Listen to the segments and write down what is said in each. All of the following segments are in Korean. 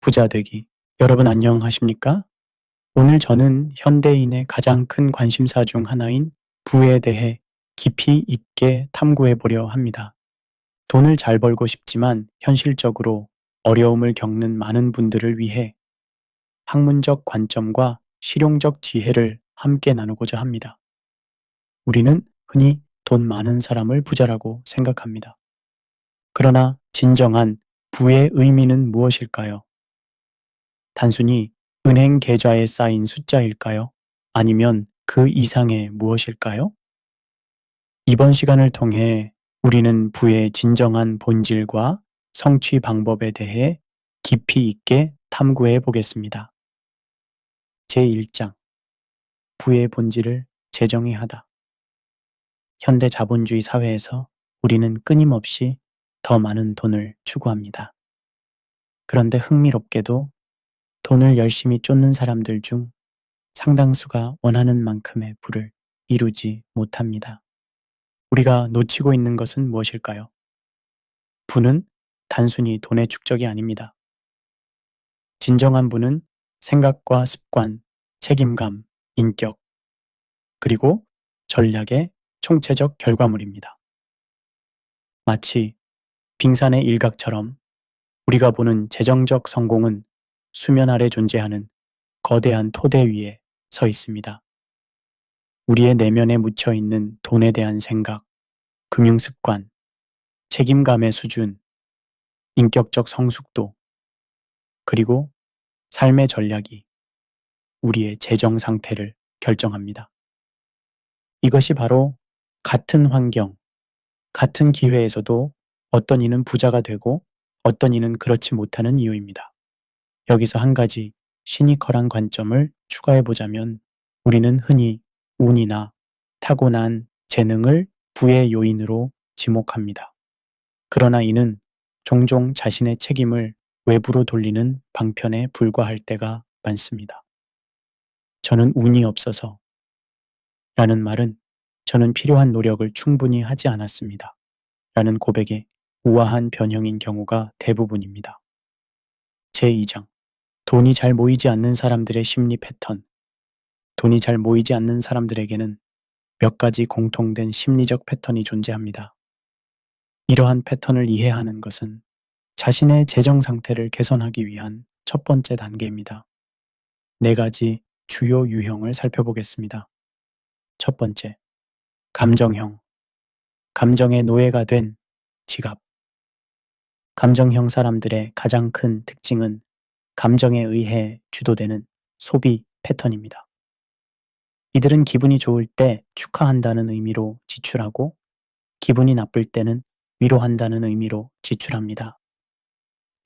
부자 되기. 여러분 안녕하십니까? 오늘 저는 현대인의 가장 큰 관심사 중 하나인 부에 대해 깊이 있게 탐구해 보려 합니다. 돈을 잘 벌고 싶지만 현실적으로 어려움을 겪는 많은 분들을 위해 학문적 관점과 실용적 지혜를 함께 나누고자 합니다. 우리는 흔히 돈 많은 사람을 부자라고 생각합니다. 그러나 진정한 부의 의미는 무엇일까요? 단순히 은행 계좌에 쌓인 숫자일까요? 아니면 그 이상의 무엇일까요? 이번 시간을 통해 우리는 부의 진정한 본질과 성취 방법에 대해 깊이 있게 탐구해 보겠습니다. 제1장 부의 본질을 재정의 하다. 현대 자본주의 사회에서 우리는 끊임없이 더 많은 돈을 추구합니다. 그런데 흥미롭게도 돈을 열심히 쫓는 사람들 중 상당수가 원하는 만큼의 부를 이루지 못합니다. 우리가 놓치고 있는 것은 무엇일까요? 부는 단순히 돈의 축적이 아닙니다. 진정한 부는 생각과 습관, 책임감, 인격, 그리고 전략의 총체적 결과물입니다. 마치 빙산의 일각처럼 우리가 보는 재정적 성공은 수면 아래 존재하는 거대한 토대 위에 서 있습니다. 우리의 내면에 묻혀 있는 돈에 대한 생각, 금융 습관, 책임감의 수준, 인격적 성숙도, 그리고 삶의 전략이 우리의 재정 상태를 결정합니다. 이것이 바로 같은 환경, 같은 기회에서도 어떤 이는 부자가 되고 어떤 이는 그렇지 못하는 이유입니다. 여기서 한 가지 시니컬한 관점을 추가해 보자면 우리는 흔히 운이나 타고난 재능을 부의 요인으로 지목합니다. 그러나 이는 종종 자신의 책임을 외부로 돌리는 방편에 불과할 때가 많습니다. 저는 운이 없어서 라는 말은 저는 필요한 노력을 충분히 하지 않았습니다. 라는 고백의 우아한 변형인 경우가 대부분입니다. 제2장 돈이 잘 모이지 않는 사람들의 심리 패턴. 돈이 잘 모이지 않는 사람들에게는 몇 가지 공통된 심리적 패턴이 존재합니다. 이러한 패턴을 이해하는 것은 자신의 재정 상태를 개선하기 위한 첫 번째 단계입니다. 4가지 주요 유형을 살펴보겠습니다. 첫 번째, 감정형. 감정의 노예가 된 지갑. 감정형 사람들의 가장 큰 특징은 감정에 의해 주도되는 소비 패턴입니다. 이들은 기분이 좋을 때 축하한다는 의미로 지출하고 기분이 나쁠 때는 위로한다는 의미로 지출합니다.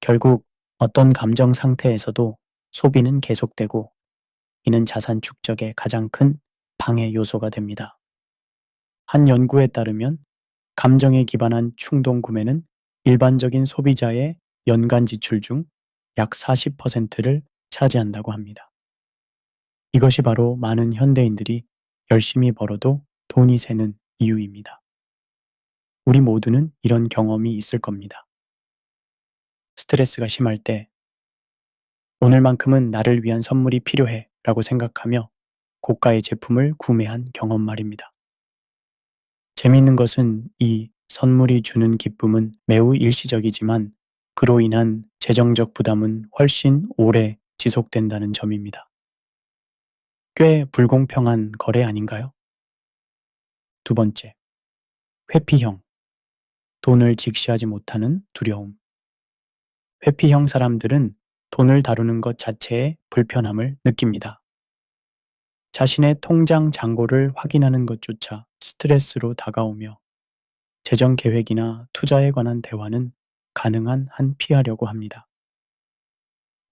결국 어떤 감정 상태에서도 소비는 계속되고 이는 자산 축적의 가장 큰 방해 요소가 됩니다. 한 연구에 따르면 감정에 기반한 충동 구매는 일반적인 소비자의 연간 지출 중 약 40%를 차지한다고 합니다. 이것이 바로 많은 현대인들이 열심히 벌어도 돈이 새는 이유입니다. 우리 모두는 이런 경험이 있을 겁니다. 스트레스가 심할 때 오늘만큼은 나를 위한 선물이 필요해 라고 생각하며 고가의 제품을 구매한 경험 말입니다. 재미있는 것은 이 선물이 주는 기쁨은 매우 일시적이지만 그로 인한 재정적 부담은 훨씬 오래 지속된다는 점입니다. 꽤 불공평한 거래 아닌가요? 두 번째, 회피형. 돈을 직시하지 못하는 두려움. 회피형 사람들은 돈을 다루는 것 자체에 불편함을 느낍니다. 자신의 통장 잔고를 확인하는 것조차 스트레스로 다가오며 재정 계획이나 투자에 관한 대화는 가능한 한 피하려고 합니다.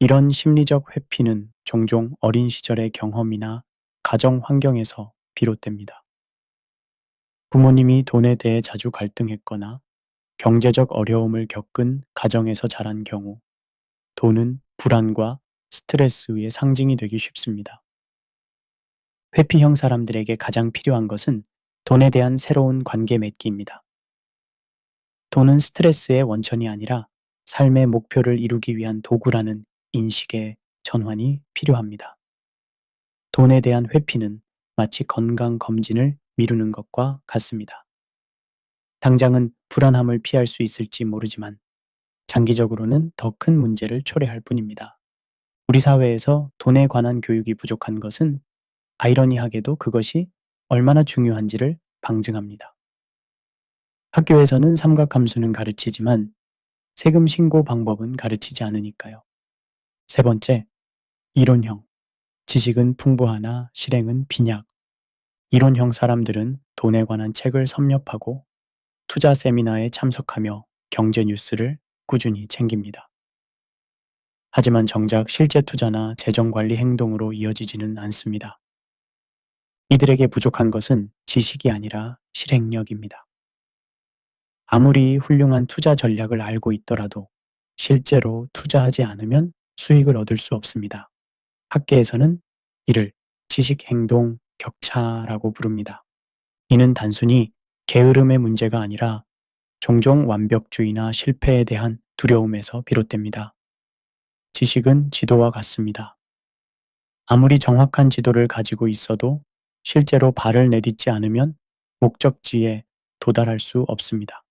이런 심리적 회피는 종종 어린 시절의 경험이나 가정 환경에서 비롯됩니다. 부모님이 돈에 대해 자주 갈등했거나 경제적 어려움을 겪은 가정에서 자란 경우 돈은 불안과 스트레스의 상징이 되기 쉽습니다. 회피형 사람들에게 가장 필요한 것은 돈에 대한 새로운 관계 맺기입니다. 돈은 스트레스의 원천이 아니라 삶의 목표를 이루기 위한 도구라는 인식의 전환이 필요합니다. 돈에 대한 회피는 마치 건강검진을 미루는 것과 같습니다. 당장은 불안함을 피할 수 있을지 모르지만 장기적으로는 더 큰 문제를 초래할 뿐입니다. 우리 사회에서 돈에 관한 교육이 부족한 것은 아이러니하게도 그것이 얼마나 중요한지를 방증합니다. 학교에서는 삼각함수는 가르치지만 세금 신고 방법은 가르치지 않으니까요. 세 번째, 이론형. 지식은 풍부하나 실행은 빈약. 이론형 사람들은 돈에 관한 책을 섭렵하고 투자 세미나에 참석하며 경제 뉴스를 꾸준히 챙깁니다. 하지만 정작 실제 투자나 재정 관리 행동으로 이어지지는 않습니다. 이들에게 부족한 것은 지식이 아니라 실행력입니다. 아무리 훌륭한 투자 전략을 알고 있더라도 실제로 투자하지 않으면 수익을 얻을 수 없습니다. 학계에서는 이를 지식-행동 격차라고 부릅니다. 이는 단순히 게으름의 문제가 아니라 종종 완벽주의나 실패에 대한 두려움에서 비롯됩니다. 지식은 지도와 같습니다. 아무리 정확한 지도를 가지고 있어도 실제로 발을 내딛지 않으면 목적지에 도달할 수 없습니다.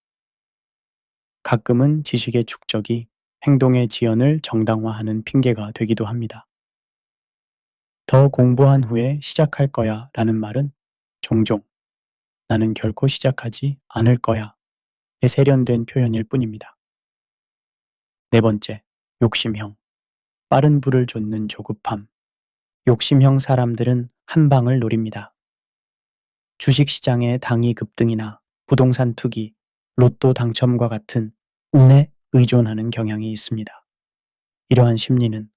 가끔은 지식의 축적이 행동의 지연을 정당화하는 핑계가 되기도 합니다. 더 공부한 후에 시작할 거야 라는 말은 종종 나는 결코 시작하지 않을 거야 에 세련된 표현일 뿐입니다. 네 번째, 욕심형. 빠른 부를 좇는 조급함. 욕심형 사람들은 한 방을 노립니다. 주식시장의 당위 급등이나 부동산 투기, 로또 당첨과 같은 운에 의존하는 경향이 있습니다. 이러한 심리는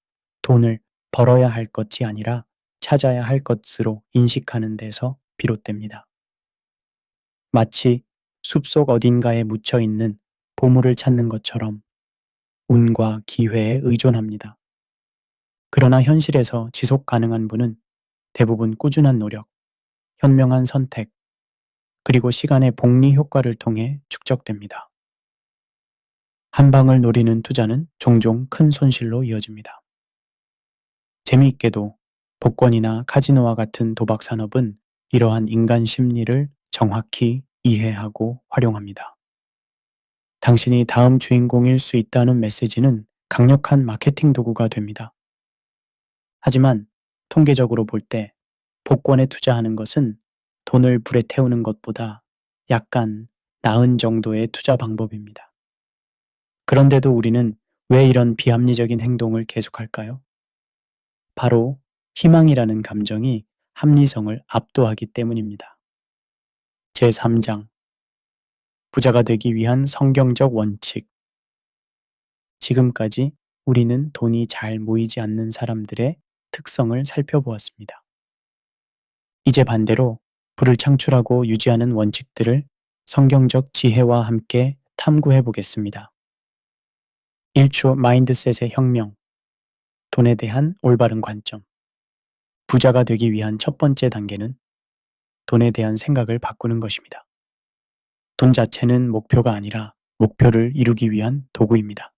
돈을 벌어야 할 것이 아니라 찾아야 할 것으로 인식하는 데서 비롯됩니다. 마치 숲속 어딘가에 묻혀있는 보물을 찾는 것처럼 운과 기회에 의존합니다. 그러나 현실에서 지속 가능한 부는 대부분 꾸준한 노력, 현명한 선택, 그리고 시간의 복리 효과를 통해 축적됩니다. 한 방을 노리는 투자는 종종 큰 손실로 이어집니다. 재미있게도 복권이나 카지노와 같은 도박 산업은 이러한 인간 심리를 정확히 이해하고 활용합니다. 당신이 다음 주인공일 수 있다는 메시지는 강력한 마케팅 도구가 됩니다. 하지만 통계적으로 볼 때 복권에 투자하는 것은 돈을 불에 태우는 것보다 약간 나은 정도의 투자 방법입니다. 그런데도 우리는 왜 이런 비합리적인 행동을 계속할까요? 바로 희망이라는 감정이 합리성을 압도하기 때문입니다. 제3장 부자가 되기 위한 성경적 원칙. 지금까지 우리는 돈이 잘 모이지 않는 사람들의 특성을 살펴보았습니다. 이제 반대로 부를 창출하고 유지하는 원칙들을 성경적 지혜와 함께 탐구해 보겠습니다. 1초 마인드셋의 혁명. 돈에 대한 올바른 관점. 부자가 되기 위한 첫 번째 단계는 돈에 대한 생각을 바꾸는 것입니다. 돈 자체는 목표가 아니라 목표를 이루기 위한 도구입니다.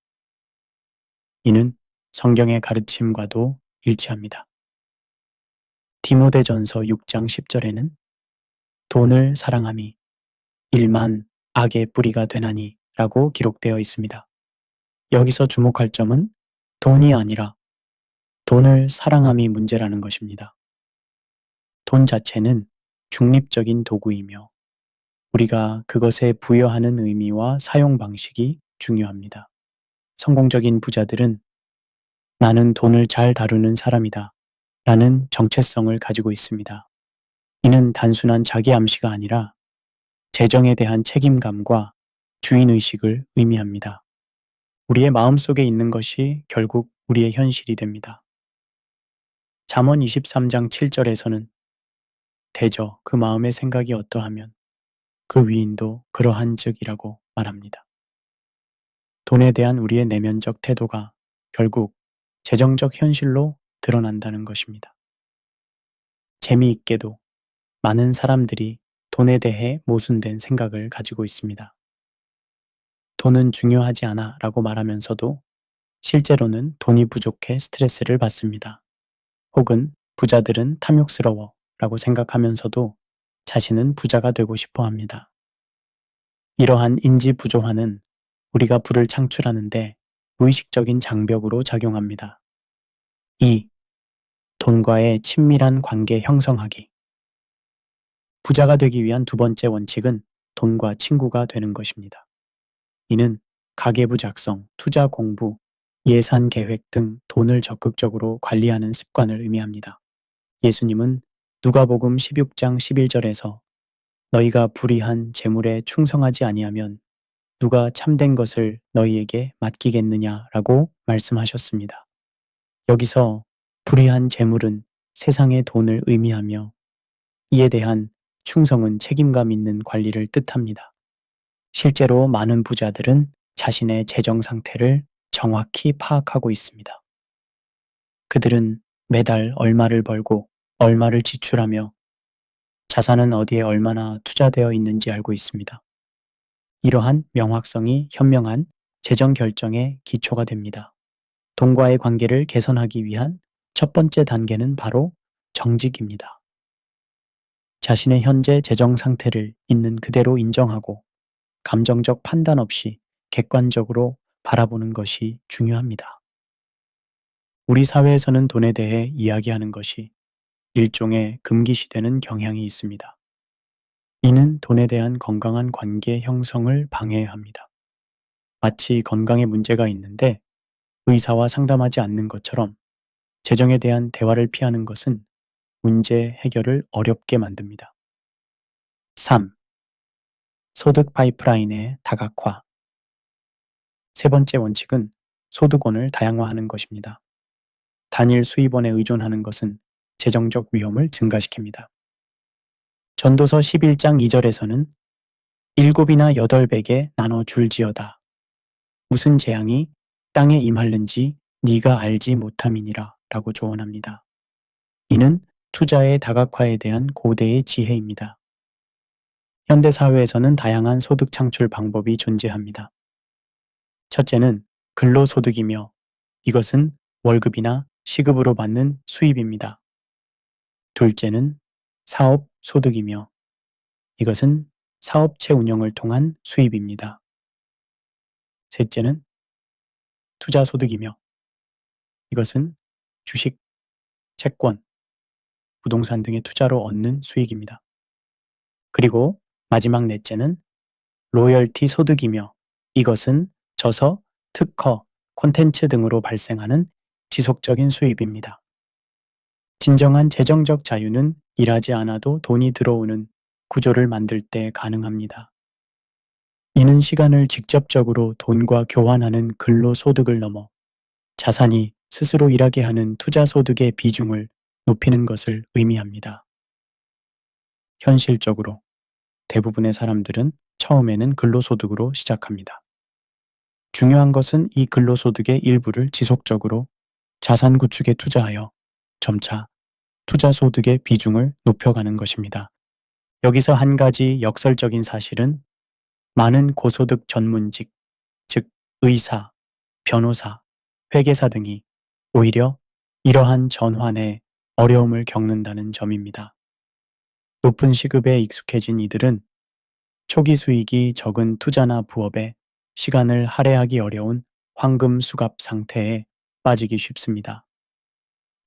이는 성경의 가르침과도 일치합니다. 디모데전서 6장 10절에는 돈을 사랑함이 일만 악의 뿌리가 되나니 라고 기록되어 있습니다. 여기서 주목할 점은 돈이 아니라 돈을 사랑함이 문제라는 것입니다. 돈 자체는 중립적인 도구이며 우리가 그것에 부여하는 의미와 사용 방식이 중요합니다. 성공적인 부자들은 나는 돈을 잘 다루는 사람이다 라는 정체성을 가지고 있습니다. 이는 단순한 자기 암시가 아니라 재정에 대한 책임감과 주인의식을 의미합니다. 우리의 마음속에 있는 것이 결국 우리의 현실이 됩니다. 잠언 23장 7절에서는 대저 그 마음의 생각이 어떠하면 그 위인도 그러한즉이라고 말합니다. 돈에 대한 우리의 내면적 태도가 결국 재정적 현실로 드러난다는 것입니다. 재미있게도 많은 사람들이 돈에 대해 모순된 생각을 가지고 있습니다. 돈은 중요하지 않아 라고 말하면서도 실제로는 돈이 부족해 스트레스를 받습니다. 혹은 부자들은 탐욕스러워 라고 생각하면서도 자신은 부자가 되고 싶어 합니다. 이러한 인지 부조화는 우리가 부를 창출하는데 무의식적인 장벽으로 작용합니다. 2. 돈과의 친밀한 관계 형성하기. 부자가 되기 위한 두 번째 원칙은 돈과 친구가 되는 것입니다. 이는 가계부 작성, 투자 공부, 예산 계획 등 돈을 적극적으로 관리하는 습관을 의미합니다. 예수님은 누가복음 16장 11절에서 너희가 불의한 재물에 충성하지 아니하면 누가 참된 것을 너희에게 맡기겠느냐라고 말씀하셨습니다. 여기서 불의한 재물은 세상의 돈을 의미하며 이에 대한 충성은 책임감 있는 관리를 뜻합니다. 실제로 많은 부자들은 자신의 재정 상태를 정확히 파악하고 있습니다. 그들은 매달 얼마를 벌고 얼마를 지출하며 자산은 어디에 얼마나 투자되어 있는지 알고 있습니다. 이러한 명확성이 현명한 재정 결정의 기초가 됩니다. 돈과의 관계를 개선하기 위한 첫 번째 단계는 바로 정직입니다. 자신의 현재 재정 상태를 있는 그대로 인정하고 감정적 판단 없이 객관적으로 바라보는 것이 중요합니다. 우리 사회에서는 돈에 대해 이야기하는 것이 일종의 금기시되는 경향이 있습니다. 이는 돈에 대한 건강한 관계 형성을 방해합니다. 마치 건강에 문제가 있는데 의사와 상담하지 않는 것처럼 재정에 대한 대화를 피하는 것은 문제 해결을 어렵게 만듭니다. 3. 소득 파이프라인의 다각화. 세 번째 원칙은 소득원을 다양화하는 것입니다. 단일 수입원에 의존하는 것은 재정적 위험을 증가시킵니다. 전도서 11장 2절에서는 7이나 8백에 나눠 줄지어다. 무슨 재앙이 땅에 임할는지 네가 알지 못함이니라 라고 조언합니다. 이는 투자의 다각화에 대한 고대의 지혜입니다. 현대 사회에서는 다양한 소득 창출 방법이 존재합니다. 첫째는 근로소득이며 이것은 월급이나 시급으로 받는 수입입니다. 둘째는 사업소득이며 이것은 사업체 운영을 통한 수입입니다. 셋째는 투자소득이며 이것은 주식, 채권, 부동산 등의 투자로 얻는 수익입니다. 그리고 마지막 넷째는 로열티 소득이며 이것은 저서, 특허, 콘텐츠 등으로 발생하는 지속적인 수입입니다. 진정한 재정적 자유는 일하지 않아도 돈이 들어오는 구조를 만들 때 가능합니다. 이는 시간을 직접적으로 돈과 교환하는 근로소득을 넘어 자산이 스스로 일하게 하는 투자소득의 비중을 높이는 것을 의미합니다. 현실적으로 대부분의 사람들은 처음에는 근로소득으로 시작합니다. 중요한 것은 이 근로소득의 일부를 지속적으로 자산 구축에 투자하여 점차 투자소득의 비중을 높여가는 것입니다. 여기서 한 가지 역설적인 사실은 많은 고소득 전문직, 즉 의사, 변호사, 회계사 등이 오히려 이러한 전환에 어려움을 겪는다는 점입니다. 높은 시급에 익숙해진 이들은 초기 수익이 적은 투자나 부업에 시간을 할애하기 어려운 황금 수갑 상태에 빠지기 쉽습니다.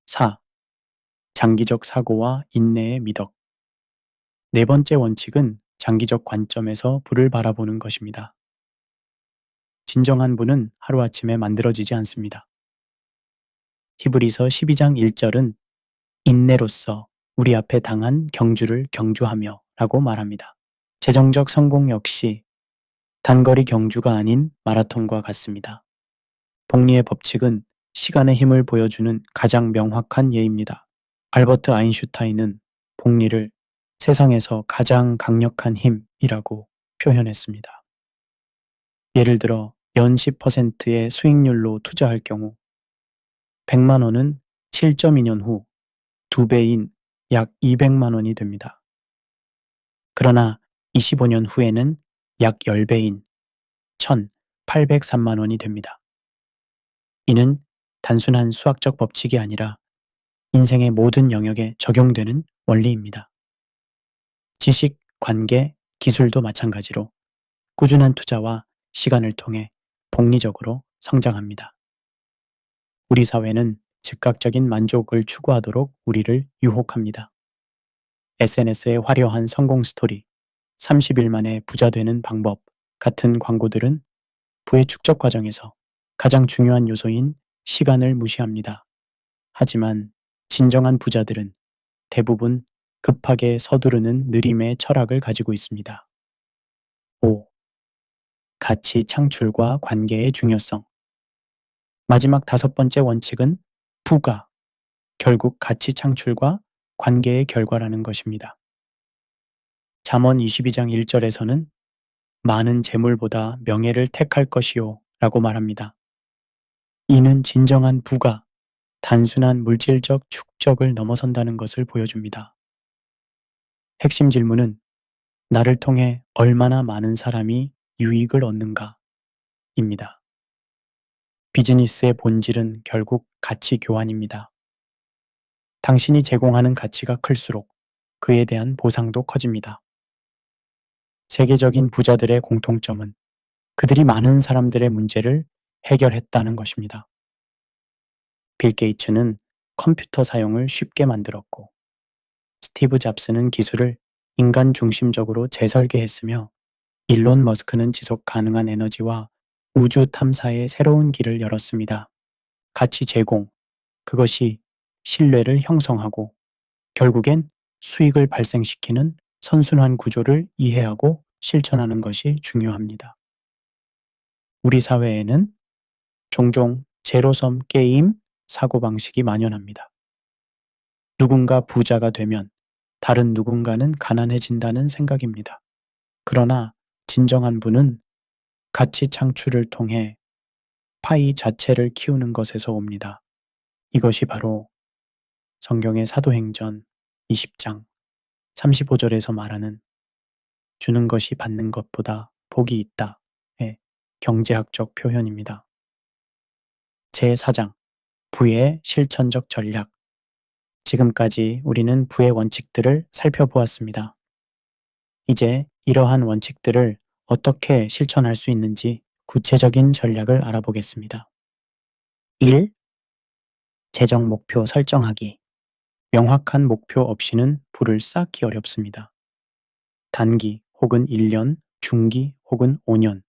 4. 장기적 사고와 인내의 미덕. 네 번째 원칙은 장기적 관점에서 부를 바라보는 것입니다. 진정한 부는 하루아침에 만들어지지 않습니다. 히브리서 12장 1절은 인내로써 우리 앞에 당한 경주를 경주하며 라고 말합니다. 재정적 성공 역시 단거리 경주가 아닌 마라톤과 같습니다. 복리의 법칙은 시간의 힘을 보여주는 가장 명확한 예입니다. 알버트 아인슈타인은 복리를 세상에서 가장 강력한 힘이라고 표현했습니다. 예를 들어 연 10%의 수익률로 투자할 경우 100만 원은 7.2년 후 2배인 약 200만 원이 됩니다. 그러나 25년 후에는 약 10배인 1,803만 원이 됩니다. 이는 단순한 수학적 법칙이 아니라 인생의 모든 영역에 적용되는 원리입니다. 지식, 관계, 기술도 마찬가지로 꾸준한 투자와 시간을 통해 복리적으로 성장합니다. 우리 사회는 즉각적인 만족을 추구하도록 우리를 유혹합니다. SNS의 화려한 성공 스토리, 30일 만에 부자 되는 방법 같은 광고들은 부의 축적 과정에서 가장 중요한 요소인 시간을 무시합니다. 하지만 진정한 부자들은 대부분 급하게 서두르는 느림의 철학을 가지고 있습니다. 5. 가치 창출과 관계의 중요성. 마지막 5번째 원칙은 부가 결국 가치 창출과 관계의 결과라는 것입니다. 잠언 22장 1절에서는 많은 재물보다 명예를 택할 것이요 라고 말합니다. 이는 진정한 부가 단순한 물질적 축적을 넘어선다는 것을 보여줍니다. 핵심 질문은 나를 통해 얼마나 많은 사람이 유익을 얻는가 입니다. 비즈니스의 본질은 결국 가치 교환입니다. 당신이 제공하는 가치가 클수록 그에 대한 보상도 커집니다. 세계적인 부자들의 공통점은 그들이 많은 사람들의 문제를 해결했다는 것입니다. 빌 게이츠는 컴퓨터 사용을 쉽게 만들었고, 스티브 잡스는 기술을 인간 중심적으로 재설계했으며, 일론 머스크는 지속 가능한 에너지와 우주 탐사의 새로운 길을 열었습니다. 가치 제공, 그것이 신뢰를 형성하고 결국엔 수익을 발생시키는 선순환 구조를 이해하고 실천하는 것이 중요합니다. 우리 사회에는 종종 제로섬 게임 사고방식이 만연합니다. 누군가 부자가 되면 다른 누군가는 가난해진다는 생각입니다. 그러나 진정한 부는 가치 창출을 통해 파이 자체를 키우는 것에서 옵니다. 이것이 바로 성경의 사도행전 20장 35절에서 말하는 주는 것이 받는 것보다 복이 있다의 경제학적 표현입니다. 제4장 부의 실천적 전략. 지금까지 우리는 부의 원칙들을 살펴보았습니다. 이제 이러한 원칙들을 어떻게 실천할 수 있는지 구체적인 전략을 알아보겠습니다. 1. 재정 목표 설정하기. 명확한 목표 없이는 부를 쌓기 어렵습니다. 단기 혹은 1년, 중기 혹은 5년,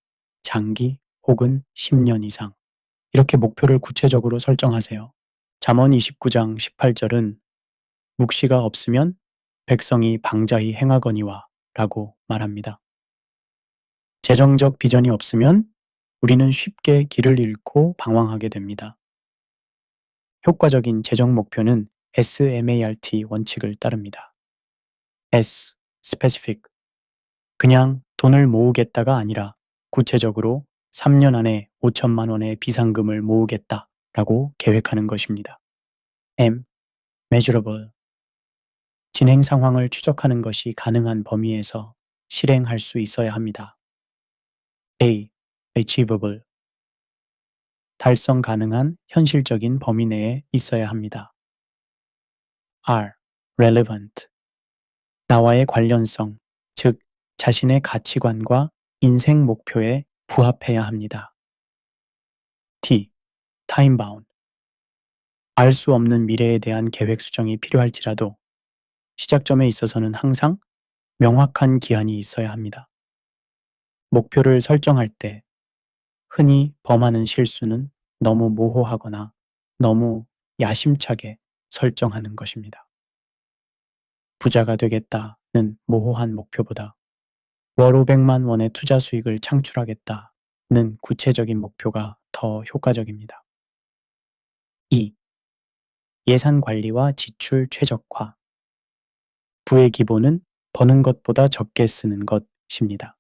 장기 혹은 10년 이상. 이렇게 목표를 구체적으로 설정하세요. 잠언 29장 18절은 묵시가 없으면 백성이 방자히 행하거니와 라고 말합니다. 재정적 비전이 없으면 우리는 쉽게 길을 잃고 방황하게 됩니다. 효과적인 재정 목표는 SMART 원칙을 따릅니다. S. Specific. 그냥 돈을 모으겠다가 아니라 구체적으로 3년 안에 5천만 원의 비상금을 모으겠다 라고 계획하는 것입니다. M. Measurable. 진행 상황을 추적하는 것이 가능한 범위에서 실행할 수 있어야 합니다. A. Achievable. 달성 가능한 현실적인 범위 내에 있어야 합니다. R. Relevant. 나와의 관련성, 즉 자신의 가치관과 인생 목표에 부합해야 합니다. T. Time-bound. 알 수 없는 미래에 대한 계획 수정이 필요할지라도 시작점에 있어서는 항상 명확한 기한이 있어야 합니다. 목표를 설정할 때 흔히 범하는 실수는 너무 모호하거나 너무 야심차게 설정하는 것입니다. 부자가 되겠다는 모호한 목표보다 월 500만 원의 투자 수익을 창출하겠다는 구체적인 목표가 더 효과적입니다. 2. 예산 관리와 지출 최적화. 부의 기본은 버는 것보다 적게 쓰는 것입니다.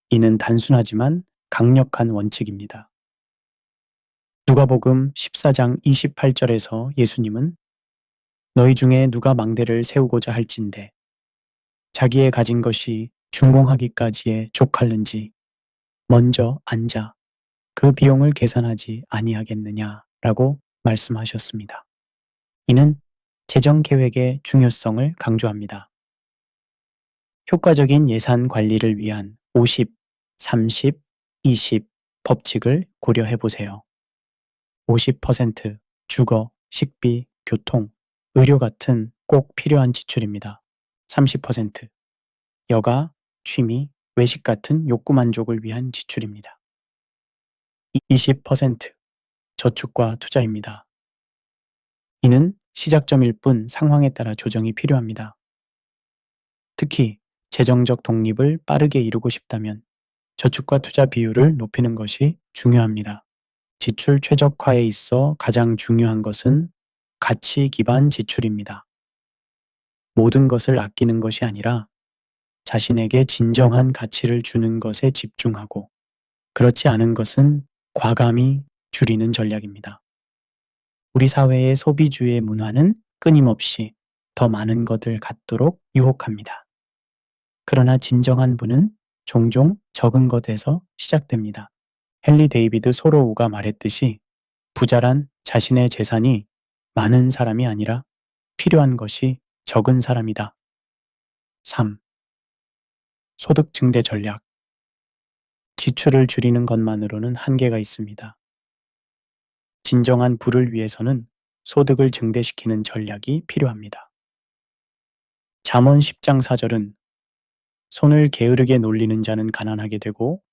이는 단순하지만 강력한 원칙입니다. 누가복음 14장 28절에서 예수님은 너희 중에 누가 망대를 세우고자 할진대 자기의 가진 것이 준공하기까지에 족할는지 먼저 앉아 그 비용을 계산하지 아니하겠느냐라고 말씀하셨습니다. 이는 재정 계획의 중요성을 강조합니다. 효과적인 예산 관리를 위한 50, 30, 20 법칙을 고려해 보세요. 50% 주거, 식비, 교통, 의료 같은 꼭 필요한 지출입니다. 30% 여가, 취미, 외식 같은 욕구 만족을 위한 지출입니다. 20% 저축과 투자입니다. 이는 시작점일 뿐 상황에 따라 조정이 필요합니다. 특히 재정적 독립을 빠르게 이루고 싶다면 저축과 투자 비율을 높이는 것이 중요합니다. 지출 최적화에 있어 가장 중요한 것은 가치 기반 지출입니다. 모든 것을 아끼는 것이 아니라 자신에게 진정한 가치를 주는 것에 집중하고 그렇지 않은 것은 과감히 줄이는 전략입니다. 우리 사회의 소비주의 문화는 끊임없이 더 많은 것을 갖도록 유혹합니다. 그러나 진정한 부는 종종 적은 것에서 시작됩니다. 헨리 데이비드 소로우가 말했듯이 부자란 자신의 재산이 많은 사람이 아니라 필요한 것이 적은 사람이다. 3. 소득 증대 전략. 지출을 줄이는 것만으로는 한계가 있습니다. 진정한 부를 위해서는 소득을 증대시키는 전략이 필요합니다. 잠언 10장 4절은 손을 게으르게 놀리는 자는 가난하게 되고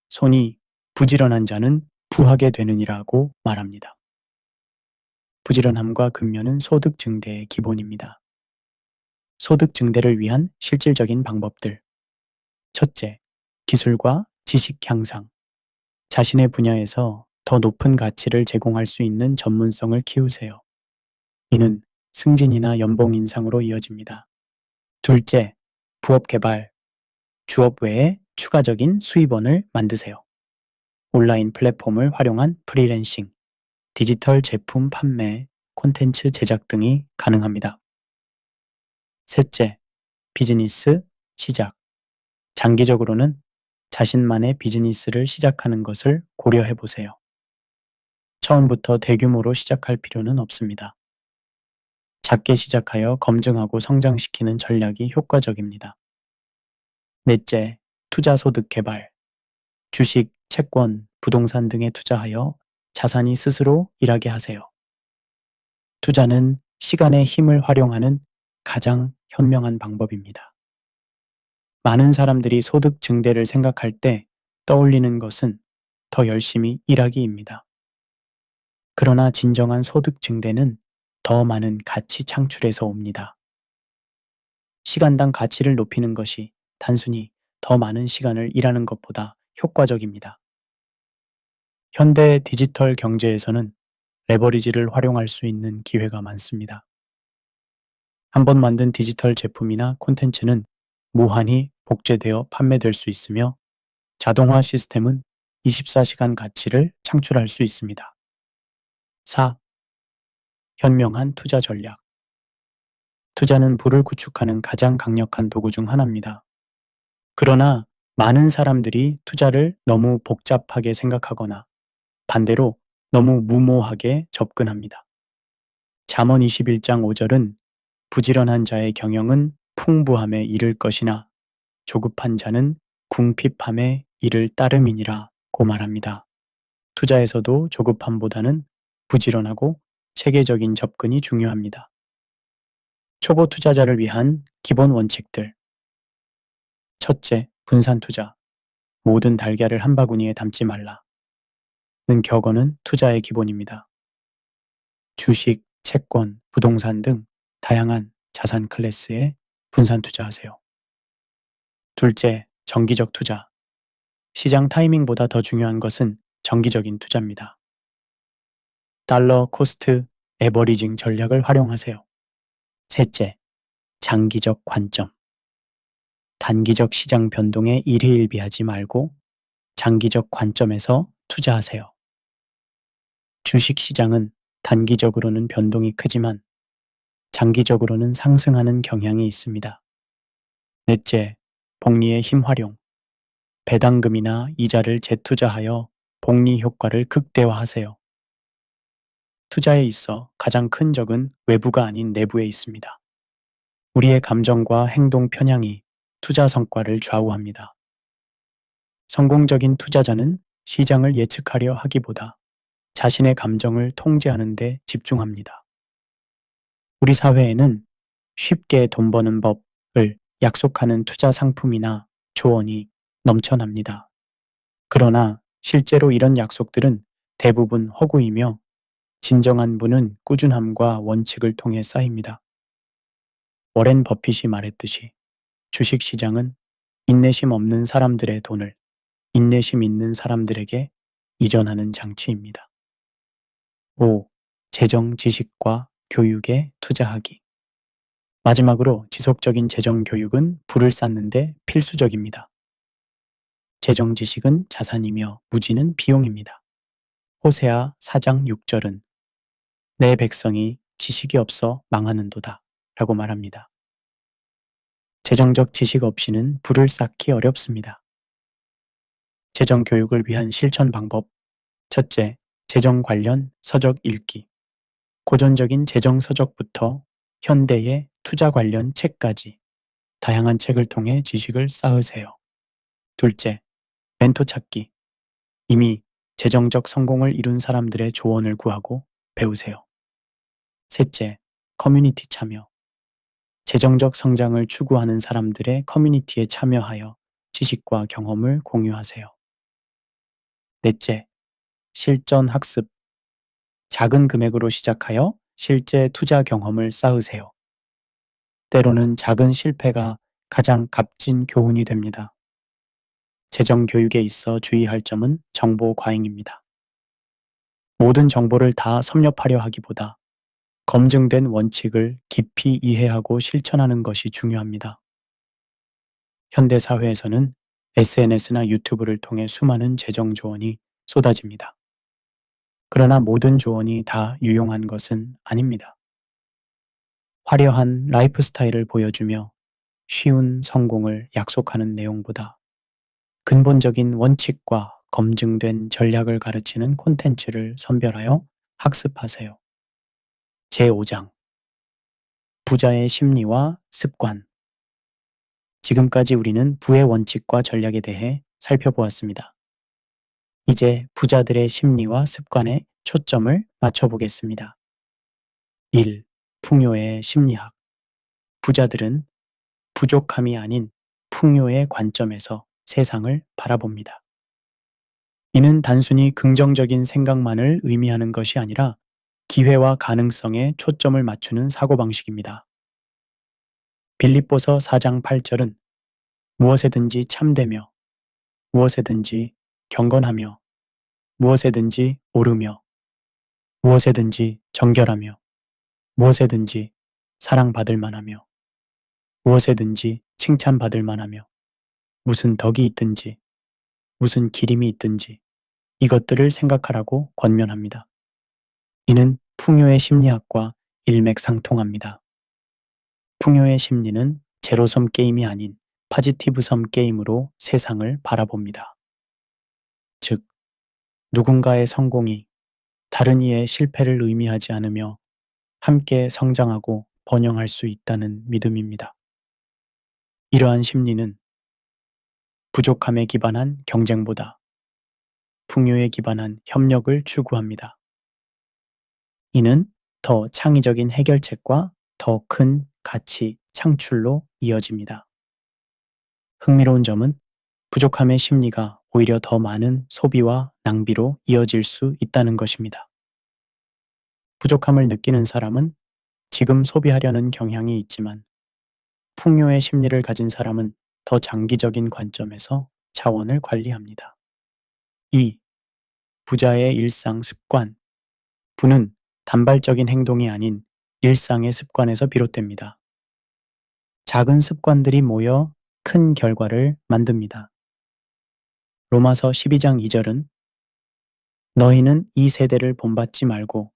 손이 부지런한 자는 부하게 되느니라고 말합니다. 부지런함과 근면은 소득 증대의 기본입니다. 소득 증대를 위한 실질적인 방법들. 첫째, 기술과 지식 향상. 자신의 분야에서 더 높은 가치를 제공할 수 있는 전문성을 키우세요. 이는 승진이나 연봉 인상으로 이어집니다. 둘째, 부업 개발. 주업 외에 추가적인 수입원을 만드세요. 온라인 플랫폼을 활용한 프리랜싱, 디지털 제품 판매, 콘텐츠 제작 등이 가능합니다. 셋째, 비즈니스 시작. 장기적으로는 자신만의 비즈니스를 시작하는 것을 고려해 보세요. 처음부터 대규모로 시작할 필요는 없습니다. 작게 시작하여 검증하고 성장시키는 전략이 효과적입니다. 넷째, 투자 소득 개발. 주식, 채권, 부동산 등에 투자하여 자산이 스스로 일하게 하세요. 투자는 시간의 힘을 활용하는 가장 현명한 방법입니다. 많은 사람들이 소득 증대를 생각할 때 떠올리는 것은 더 열심히 일하기입니다. 그러나 진정한 소득 증대는 더 많은 가치 창출에서 옵니다. 시간당 가치를 높이는 것이 단순히 더 많은 시간을 일하는 것보다 효과적입니다. 현대 디지털 경제에서는 레버리지를 활용할 수 있는 기회가 많습니다. 한번 만든 디지털 제품이나 콘텐츠는 무한히 복제되어 판매될 수 있으며 자동화 시스템은 24시간 가치를 창출할 수 있습니다. 4. 현명한 투자 전략. 투자는 부를 구축하는 가장 강력한 도구 중 하나입니다. 그러나 많은 사람들이 투자를 너무 복잡하게 생각하거나 반대로 너무 무모하게 접근합니다. 잠언 21장 5절은 부지런한 자의 경영은 풍부함에 이를 것이나 조급한 자는 궁핍함에 이를 따름이니라고 말합니다. 투자에서도 조급함보다는 부지런하고 체계적인 접근이 중요합니다. 초보 투자자를 위한 기본 원칙들. 첫째, 분산 투자. 모든 달걀을 한 바구니에 담지 말라. 는 격언은 투자의 기본입니다. 주식, 채권, 부동산 등 다양한 자산 클래스에 분산 투자하세요. 둘째, 정기적 투자. 시장 타이밍보다 더 중요한 것은 정기적인 투자입니다. 달러 코스트 에버리징 전략을 활용하세요. 셋째, 장기적 관점. 단기적 시장 변동에 일희일비하지 말고 장기적 관점에서 투자하세요. 주식 시장은 단기적으로는 변동이 크지만 장기적으로는 상승하는 경향이 있습니다. 넷째, 복리의 힘 활용. 배당금이나 이자를 재투자하여 복리 효과를 극대화하세요. 투자에 있어 가장 큰 적은 외부가 아닌 내부에 있습니다. 우리의 감정과 행동 편향이 투자 성과를 좌우합니다. 성공적인 투자자는 시장을 예측하려 하기보다 자신의 감정을 통제하는 데 집중합니다. 우리 사회에는 쉽게 돈 버는 법을 약속하는 투자 상품이나 조언이 넘쳐납니다. 그러나 실제로 이런 약속들은 대부분 허구이며 진정한 부는 꾸준함과 원칙을 통해 쌓입니다. 워렌 버핏이 말했듯이 주식시장은 인내심 없는 사람들의 돈을 인내심 있는 사람들에게 이전하는 장치입니다. 5. 재정 지식과 교육에 투자하기. 마지막으로 지속적인 재정 교육은 부를 쌓는데 필수적입니다. 재정 지식은 자산이며 무지는 비용입니다. 호세아 4장 6절은 내 백성이 지식이 없어 망하는도다 라고 말합니다. 재정적 지식 없이는 부를 쌓기 어렵습니다. 재정 교육을 위한 실천 방법. 첫째, 재정 관련 서적 읽기. 고전적인 재정 서적부터 현대의 투자 관련 책까지 다양한 책을 통해 지식을 쌓으세요. 둘째, 멘토 찾기. 이미 재정적 성공을 이룬 사람들의 조언을 구하고 배우세요. 셋째, 커뮤니티 참여. 재정적 성장을 추구하는 사람들의 커뮤니티에 참여하여 지식과 경험을 공유하세요. 넷째, 실전 학습. 작은 금액으로 시작하여 실제 투자 경험을 쌓으세요. 때로는 작은 실패가 가장 값진 교훈이 됩니다. 재정 교육에 있어 주의할 점은 정보 과잉입니다. 모든 정보를 다 섭렵하려 하기보다 검증된 원칙을 깊이 이해하고 실천하는 것이 중요합니다. 현대 사회에서는 SNS나 유튜브를 통해 수많은 재정 조언이 쏟아집니다. 그러나 모든 조언이 다 유용한 것은 아닙니다. 화려한 라이프 스타일을 보여주며 쉬운 성공을 약속하는 내용보다 근본적인 원칙과 검증된 전략을 가르치는 콘텐츠를 선별하여 학습하세요. 제5장 부자의 심리와 습관. 지금까지 우리는 부의 원칙과 전략에 대해 살펴보았습니다. 이제 부자들의 심리와 습관에 초점을 맞춰보겠습니다. 1. 풍요의 심리학. 부자들은 부족함이 아닌 풍요의 관점에서 세상을 바라봅니다. 이는 단순히 긍정적인 생각만을 의미하는 것이 아니라 기회와 가능성에 초점을 맞추는 사고방식입니다. 빌립보서 4장 8절은 무엇에든지 참되며 무엇에든지 경건하며 무엇에든지 오르며 무엇에든지 정결하며 무엇에든지 사랑받을 만하며 무엇에든지 칭찬받을 만하며 무슨 덕이 있든지 무슨 기림이 있든지 이것들을 생각하라고 권면합니다. 이는 풍요의 심리학과 일맥상통합니다. 풍요의 심리는 제로섬 게임이 아닌 파지티브섬 게임으로 세상을 바라봅니다. 즉, 누군가의 성공이 다른 이의 실패를 의미하지 않으며 함께 성장하고 번영할 수 있다는 믿음입니다. 이러한 심리는 부족함에 기반한 경쟁보다 풍요에 기반한 협력을 추구합니다. 이는 더 창의적인 해결책과 더 큰 가치 창출로 이어집니다. 흥미로운 점은 부족함의 심리가 오히려 더 많은 소비와 낭비로 이어질 수 있다는 것입니다. 부족함을 느끼는 사람은 지금 소비하려는 경향이 있지만 풍요의 심리를 가진 사람은 더 장기적인 관점에서 자원을 관리합니다. 2. 부자의 일상 습관. 부는 단발적인 행동이 아닌 일상의 습관에서 비롯됩니다. 작은 습관들이 모여 큰 결과를 만듭니다. 로마서 12장 2절은 너희는 이 세대를 본받지 말고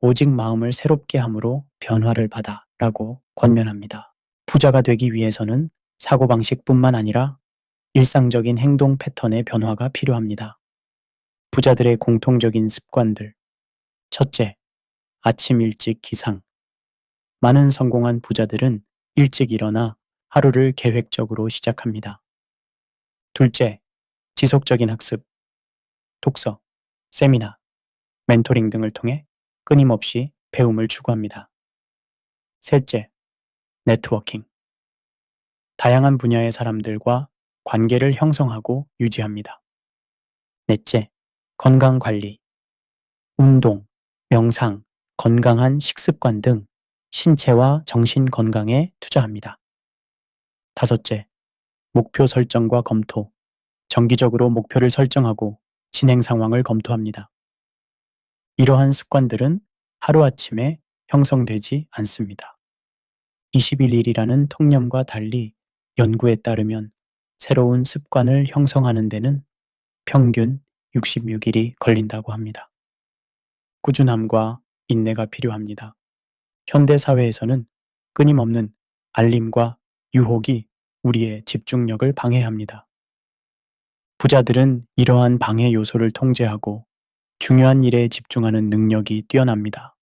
오직 마음을 새롭게 함으로 변화를 받아 라고 권면합니다. 부자가 되기 위해서는 사고방식뿐만 아니라 일상적인 행동 패턴의 변화가 필요합니다. 부자들의 공통적인 습관들. 첫째, 아침 일찍 기상. 많은 성공한 부자들은 일찍 일어나 하루를 계획적으로 시작합니다. 둘째, 지속적인 학습. 독서, 세미나, 멘토링 등을 통해 끊임없이 배움을 추구합니다. 셋째, 네트워킹. 다양한 분야의 사람들과 관계를 형성하고 유지합니다. 넷째, 건강 관리. 운동, 명상, 건강한 식습관 등 신체와 정신 건강에 투자합니다. 다섯째, 목표 설정과 검토. 정기적으로 목표를 설정하고 진행 상황을 검토합니다. 이러한 습관들은 하루아침에 형성되지 않습니다. 21일이라는 통념과 달리 연구에 따르면 새로운 습관을 형성하는 데는 평균 66일이 걸린다고 합니다. 꾸준함과 인내가 필요합니다. 현대 사회에서는 끊임없는 알림과 유혹이 우리의 집중력을 방해합니다. 부자들은 이러한 방해 요소를 통제하고 중요한 일에 집중하는 능력이 뛰어납니다.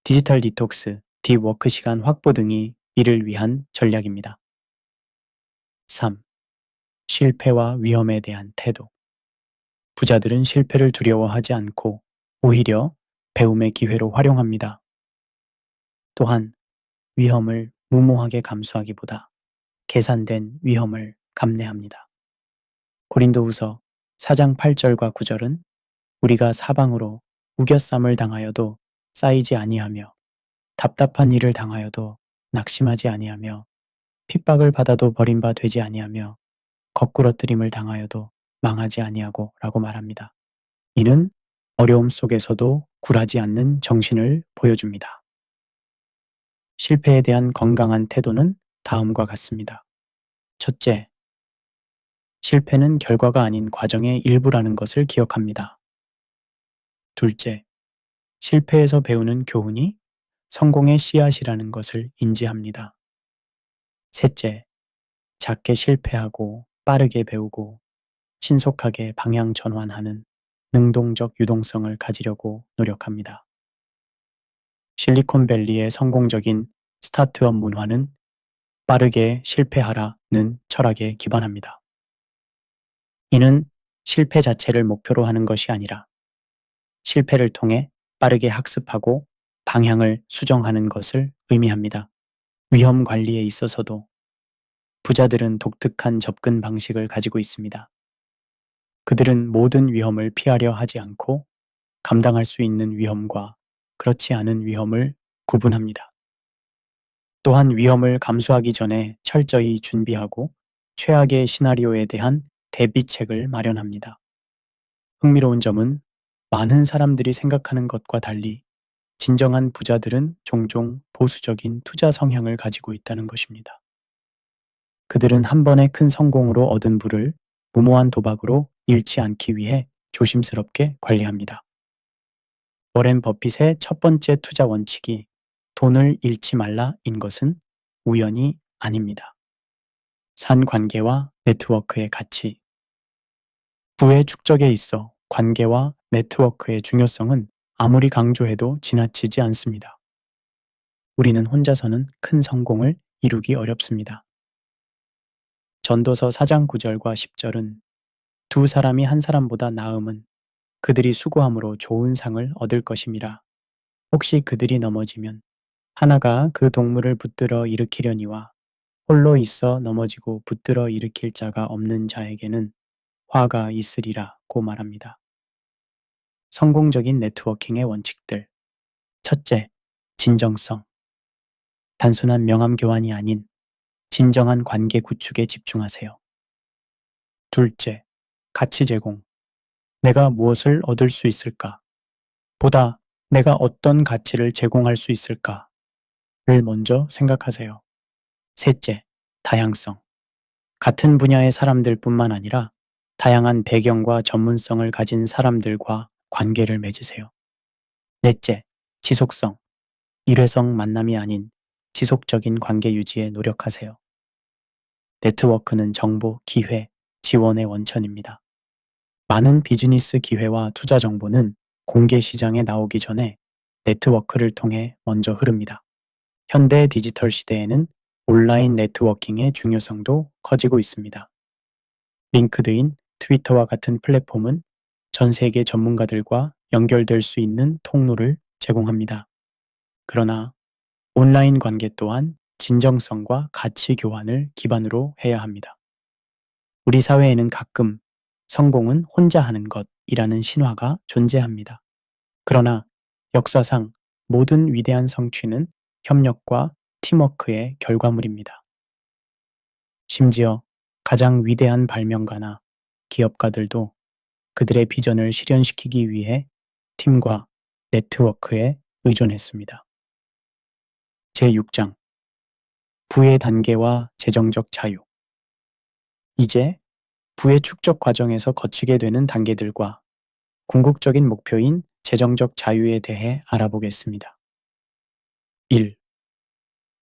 디지털 디톡스, 딥워크 시간 확보 등이 이를 위한 전략입니다. 3. 실패와 위험에 대한 태도. 부자들은 실패를 두려워하지 않고 오히려 배움의 기회로 활용합니다. 또한 위험을 무모하게 감수하기보다 계산된 위험을 감내합니다. 고린도후서 4장 8절과 9절은 우리가 사방으로 우겨쌈을 당하여도 쌓이지 아니하며 답답한 일을 당하여도 낙심하지 아니하며 핍박을 받아도 버림바 되지 아니하며 거꾸러뜨림을 당하여도 망하지 아니하고 라고 말합니다. 이는 어려움 속에서도 굴하지 않는 정신을 보여줍니다. 실패에 대한 건강한 태도는 다음과 같습니다. 첫째, 실패는 결과가 아닌 과정의 일부라는 것을 기억합니다. 둘째, 실패에서 배우는 교훈이 성공의 씨앗이라는 것을 인지합니다. 셋째, 작게 실패하고 빠르게 배우고 신속하게 방향 전환하는 능동적 유동성을 가지려고 노력합니다. 실리콘밸리의 성공적인 스타트업 문화는 빠르게 실패하라는 철학에 기반합니다. 이는 실패 자체를 목표로 하는 것이 아니라 실패를 통해 빠르게 학습하고 방향을 수정하는 것을 의미합니다. 위험 관리에 있어서도 부자들은 독특한 접근 방식을 가지고 있습니다. 그들은 모든 위험을 피하려 하지 않고 감당할 수 있는 위험과 그렇지 않은 위험을 구분합니다. 또한 위험을 감수하기 전에 철저히 준비하고 최악의 시나리오에 대한 대비책을 마련합니다. 흥미로운 점은 많은 사람들이 생각하는 것과 달리 진정한 부자들은 종종 보수적인 투자 성향을 가지고 있다는 것입니다. 그들은 한 번의 큰 성공으로 얻은 부를 무모한 도박으로 잃지 않기 위해 조심스럽게 관리합니다. 워렌 버핏의 첫 번째 투자 원칙이 돈을 잃지 말라인 것은 우연이 아닙니다. 산관계와 네트워크의 가치. 부의 축적에 있어 관계와 네트워크의 중요성은 아무리 강조해도 지나치지 않습니다. 우리는 혼자서는 큰 성공을 이루기 어렵습니다. 전도서 4장 9절과 10절은 두 사람이 한 사람보다 나음은 그들이 수고함으로 좋은 상을 얻을 것임이라. 혹시 그들이 넘어지면 하나가 그 동물을 붙들어 일으키려니와 홀로 있어 넘어지고 붙들어 일으킬 자가 없는 자에게는 화가 있으리라고 말합니다. 성공적인 네트워킹의 원칙들. 첫째, 진정성. 단순한 명함 교환이 아닌 진정한 관계 구축에 집중하세요. 둘째, 가치 제공. 내가 무엇을 얻을 수 있을까? 보다 내가 어떤 가치를 제공할 수 있을까를 먼저 생각하세요. 셋째, 다양성. 같은 분야의 사람들뿐만 아니라 다양한 배경과 전문성을 가진 사람들과 관계를 맺으세요. 넷째, 지속성. 일회성 만남이 아닌 지속적인 관계 유지에 노력하세요. 네트워크는 정보, 기회, 지원의 원천입니다. 많은 비즈니스 기회와 투자 정보는 공개 시장에 나오기 전에 네트워크를 통해 먼저 흐릅니다. 현대 디지털 시대에는 온라인 네트워킹의 중요성도 커지고 있습니다. 링크드인, 트위터와 같은 플랫폼은 전 세계 전문가들과 연결될 수 있는 통로를 제공합니다. 그러나 온라인 관계 또한 진정성과 가치 교환을 기반으로 해야 합니다. 우리 사회에는 가끔 성공은 혼자 하는 것이라는 신화가 존재합니다. 그러나 역사상 모든 위대한 성취는 협력과 팀워크의 결과물입니다. 심지어 가장 위대한 발명가나 기업가들도 그들의 비전을 실현시키기 위해 팀과 네트워크에 의존했습니다. 제6장 부의 단계와 재정적 자유. 이제 부의 축적 과정에서 거치게 되는 단계들과 궁극적인 목표인 재정적 자유에 대해 알아보겠습니다. 1.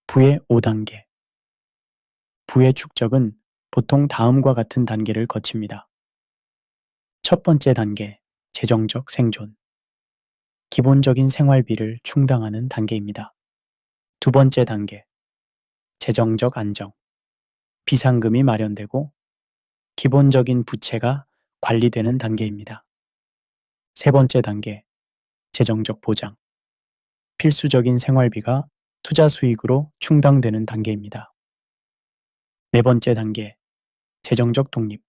부의 5단계. 부의 축적은 보통 다음과 같은 단계를 거칩니다. 첫 번째 단계, 재정적 생존. 기본적인 생활비를 충당하는 단계입니다. 두 번째 단계, 재정적 안정. 비상금이 마련되고 기본적인 부채가 관리되는 단계입니다. 세 번째 단계, 재정적 보장. 필수적인 생활비가 투자 수익으로 충당되는 단계입니다. 네 번째 단계, 재정적 독립.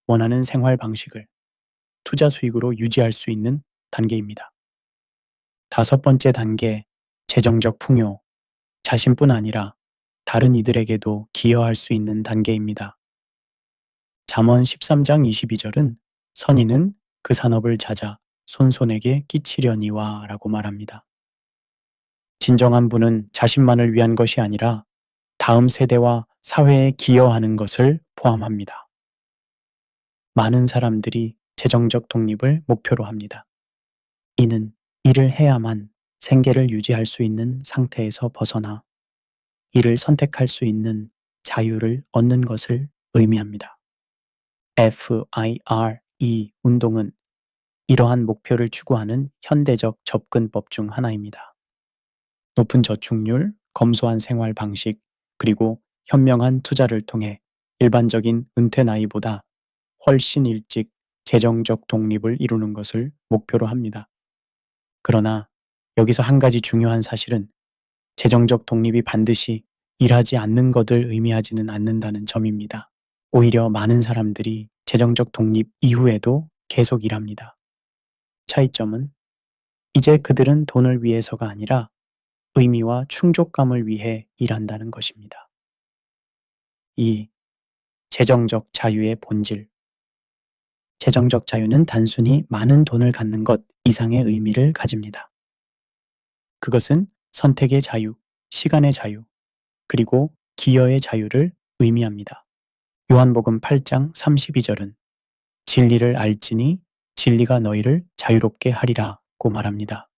원하는 생활 방식을 투자 수익으로 유지할 수 있는 단계입니다. 다섯 번째 단계, 재정적 풍요. 자신뿐 아니라 다른 이들에게도 기여할 수 있는 단계입니다. 잠언 13장 22절은 선인은 그 산업을 찾아 손손에게 끼치려니와 라고 말합니다. 진정한 부는 자신만을 위한 것이 아니라 다음 세대와 사회에 기여하는 것을 포함합니다. 많은 사람들이 재정적 독립을 목표로 합니다. 이는 일을 해야만 생계를 유지할 수 있는 상태에서 벗어나 이를 선택할 수 있는 자유를 얻는 것을 의미합니다. FIRE 운동은 이러한 목표를 추구하는 현대적 접근법 중 하나입니다. 높은 저축률, 검소한 생활 방식, 그리고 현명한 투자를 통해 일반적인 은퇴 나이보다 훨씬 일찍 재정적 독립을 이루는 것을 목표로 합니다. 그러나 여기서 한 가지 중요한 사실은 재정적 독립이 반드시 일하지 않는 것을 의미하지는 않는다는 점입니다. 오히려 많은 사람들이 재정적 독립 이후에도 계속 일합니다. 차이점은 이제 그들은 돈을 위해서가 아니라 의미와 충족감을 위해 일한다는 것입니다. 2. 재정적 자유의 본질. 재정적 자유는 단순히 많은 돈을 갖는 것 이상의 의미를 가집니다. 그것은 선택의 자유, 시간의 자유, 그리고 기여의 자유를 의미합니다. 요한복음 8장 32절은 진리를 알지니 진리가 너희를 자유롭게 하리라고 말합니다.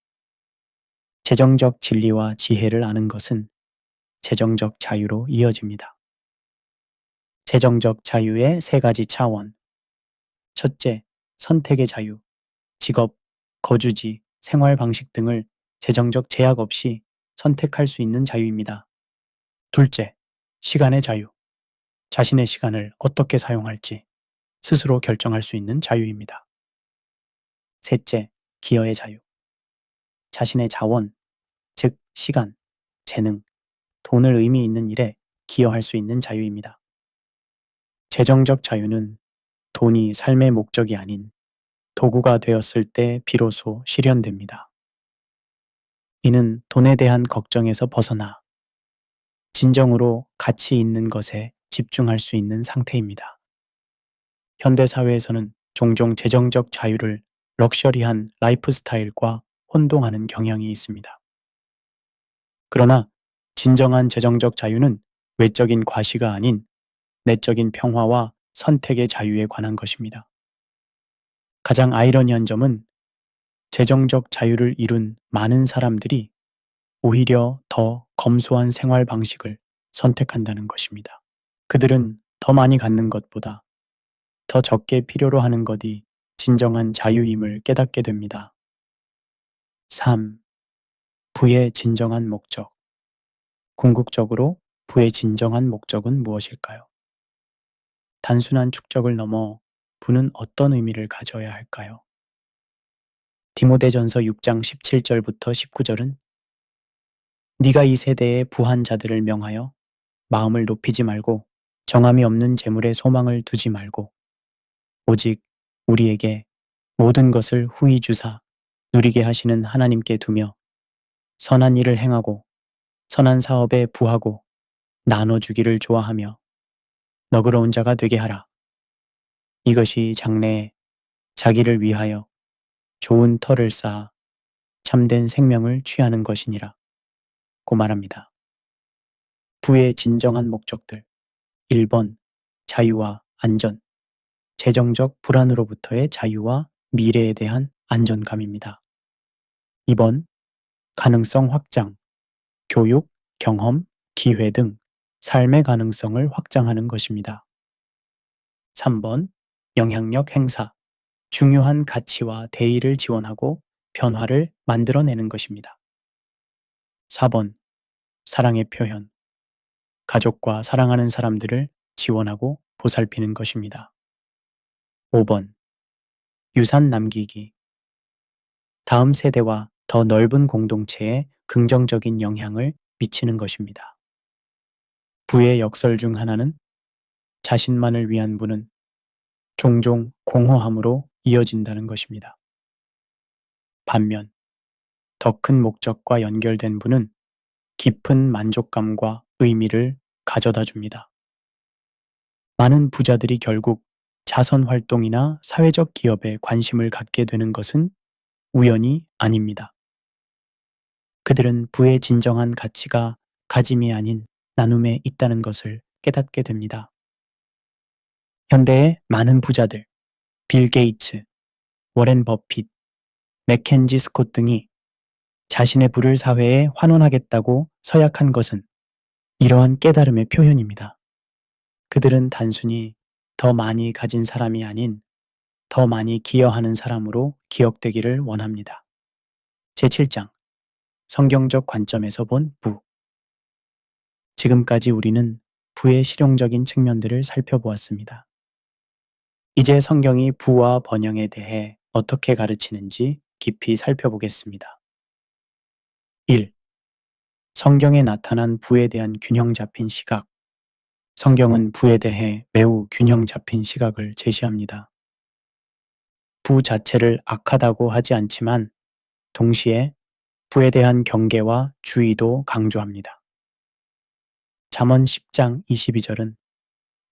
재정적 진리와 지혜를 아는 것은 재정적 자유로 이어집니다. 재정적 자유의 세 가지 차원. 첫째, 선택의 자유. 직업, 거주지, 생활 방식 등을 재정적 제약 없이 선택할 수 있는 자유입니다. 둘째, 시간의 자유. 자신의 시간을 어떻게 사용할지 스스로 결정할 수 있는 자유입니다. 셋째, 기여의 자유. 자신의 자원, 즉 시간, 재능, 돈을 의미 있는 일에 기여할 수 있는 자유입니다. 재정적 자유는 돈이 삶의 목적이 아닌 도구가 되었을 때 비로소 실현됩니다. 이는 돈에 대한 걱정에서 벗어나 진정으로 가치 있는 것에 집중할 수 있는 상태입니다. 현대 사회에서는 종종 재정적 자유를 럭셔리한 라이프 스타일과 혼동하는 경향이 있습니다. 그러나 진정한 재정적 자유는 외적인 과시가 아닌 내적인 평화와 선택의 자유에 관한 것입니다. 가장 아이러니한 점은 재정적 자유를 이룬 많은 사람들이 오히려 더 검소한 생활 방식을 선택한다는 것입니다. 그들은 더 많이 갖는 것보다 더 적게 필요로 하는 것이 진정한 자유임을 깨닫게 됩니다. 3. 부의 진정한 목적. 궁극적으로 부의 진정한 목적은 무엇일까요? 단순한 축적을 넘어 부는 어떤 의미를 가져야 할까요? 디모데전서 6장 17절부터 19절은 네가 이 세대의 부한 자들을 명하여 마음을 높이지 말고 정함이 없는 재물에 소망을 두지 말고 오직 우리에게 모든 것을 후히 주사 누리게 하시는 하나님께 두며 선한 일을 행하고 선한 사업에 부하고 나눠주기를 좋아하며 너그러운 자가 되게 하라. 이것이 장래에 자기를 위하여 좋은 터를 쌓아 참된 생명을 취하는 것이니라 고 말합니다. 부의 진정한 목적들 1번 자유와 안전, 재정적 불안으로부터의 자유와 미래에 대한 안전감입니다. 2번 가능성 확장, 교육, 경험, 기회 등 삶의 가능성을 확장하는 것입니다. 3번 영향력 행사, 중요한 가치와 대의를 지원하고 변화를 만들어내는 것입니다. 4번 사랑의 표현, 가족과 사랑하는 사람들을 지원하고 보살피는 것입니다. 5번 유산 남기기, 다음 세대와 더 넓은 공동체에 긍정적인 영향을 미치는 것입니다. 부의 역설 중 하나는 자신만을 위한 부는 종종 공허함으로 이어진다는 것입니다. 반면 더 큰 목적과 연결된 부는 깊은 만족감과 의미를 가져다 줍니다. 많은 부자들이 결국 자선 활동이나 사회적 기업에 관심을 갖게 되는 것은 우연이 아닙니다. 그들은 부의 진정한 가치가 가짐이 아닌 나눔에 있다는 것을 깨닫게 됩니다. 현대의 많은 부자들, 빌 게이츠, 워렌 버핏, 맥켄지 스콧 등이 자신의 부를 사회에 환원하겠다고 서약한 것은 이러한 깨달음의 표현입니다. 그들은 단순히 더 많이 가진 사람이 아닌 더 많이 기여하는 사람으로 기억되기를 원합니다. 제7장 성경적 관점에서 본 부. 지금까지 우리는 부의 실용적인 측면들을 살펴보았습니다. 이제 성경이 부와 번영에 대해 어떻게 가르치는지 깊이 살펴보겠습니다. 1. 성경에 나타난 부에 대한 균형 잡힌 시각. 성경은 부에 대해 매우 균형 잡힌 시각을 제시합니다. 부 자체를 악하다고 하지 않지만 동시에 부에 대한 경계와 주의도 강조합니다. 잠언 10장 22절은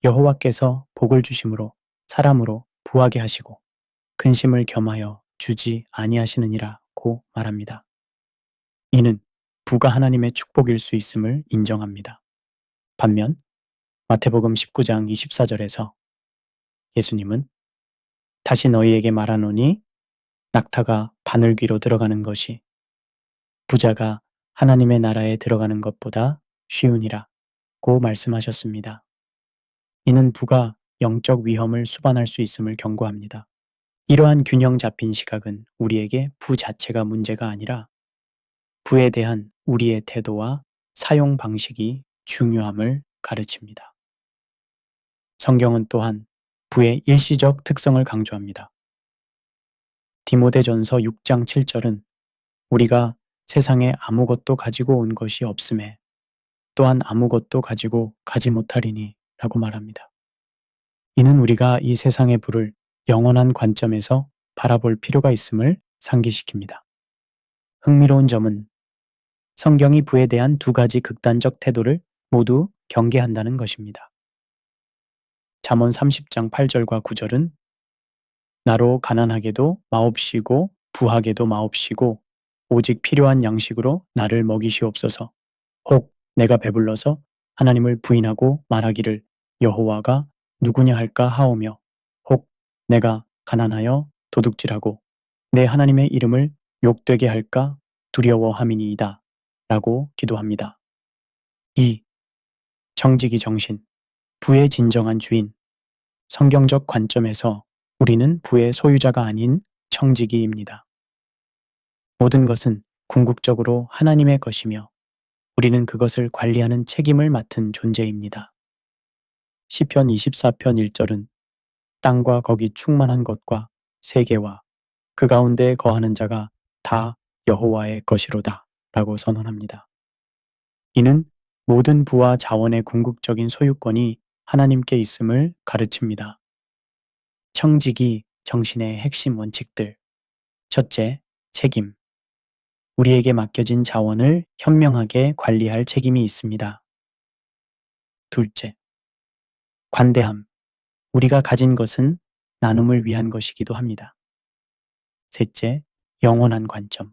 여호와께서 복을 주심으로 사람으로 부하게 하시고 근심을 겸하여 주지 아니하시느니라고 말합니다. 이는 부가 하나님의 축복일 수 있음을 인정합니다. 반면 마태복음 19장 24절에서 예수님은 다시 너희에게 말하노니 낙타가 바늘귀로 들어가는 것이 부자가 하나님의 나라에 들어가는 것보다 쉬우니라 고 말씀하셨습니다. 이는 부가 영적 위험을 수반할 수 있음을 경고합니다. 이러한 균형 잡힌 시각은 우리에게 부 자체가 문제가 아니라 부에 대한 우리의 태도와 사용 방식이 중요함을 가르칩니다. 성경은 또한 부의 일시적 특성을 강조합니다. 디모데전서 6장 7절은 우리가 세상에 아무것도 가지고 온 것이 없음에 또한 아무것도 가지고 가지 못하리니 라고 말합니다. 이는 우리가 이 세상의 부를 영원한 관점에서 바라볼 필요가 있음을 상기시킵니다. 흥미로운 점은 성경이 부에 대한 두 가지 극단적 태도를 모두 경계한다는 것입니다. 잠언 30장 8절과 9절은 나로 가난하게도 마옵시고 부하게도 마옵시고 오직 필요한 양식으로 나를 먹이시옵소서. 혹 내가 배불러서 하나님을 부인하고 말하기를 여호와가 누구냐 할까 하오며 혹 내가 가난하여 도둑질하고 내 하나님의 이름을 욕되게 할까 두려워함이니이다 라고 기도합니다. 2. 정직이 정신, 부의 진정한 주인. 성경적 관점에서 우리는 부의 소유자가 아닌 청지기입니다. 모든 것은 궁극적으로 하나님의 것이며 우리는 그것을 관리하는 책임을 맡은 존재입니다. 시편 24편 1절은 땅과 거기 충만한 것과 세계와 그 가운데 거하는 자가 다 여호와의 것이로다 라고 선언합니다. 이는 모든 부와 자원의 궁극적인 소유권이 하나님께 있음을 가르칩니다. 청지기 정신의 핵심 원칙들. 첫째, 책임. 우리에게 맡겨진 자원을 현명하게 관리할 책임이 있습니다. 둘째, 관대함. 우리가 가진 것은 나눔을 위한 것이기도 합니다. 셋째, 영원한 관점.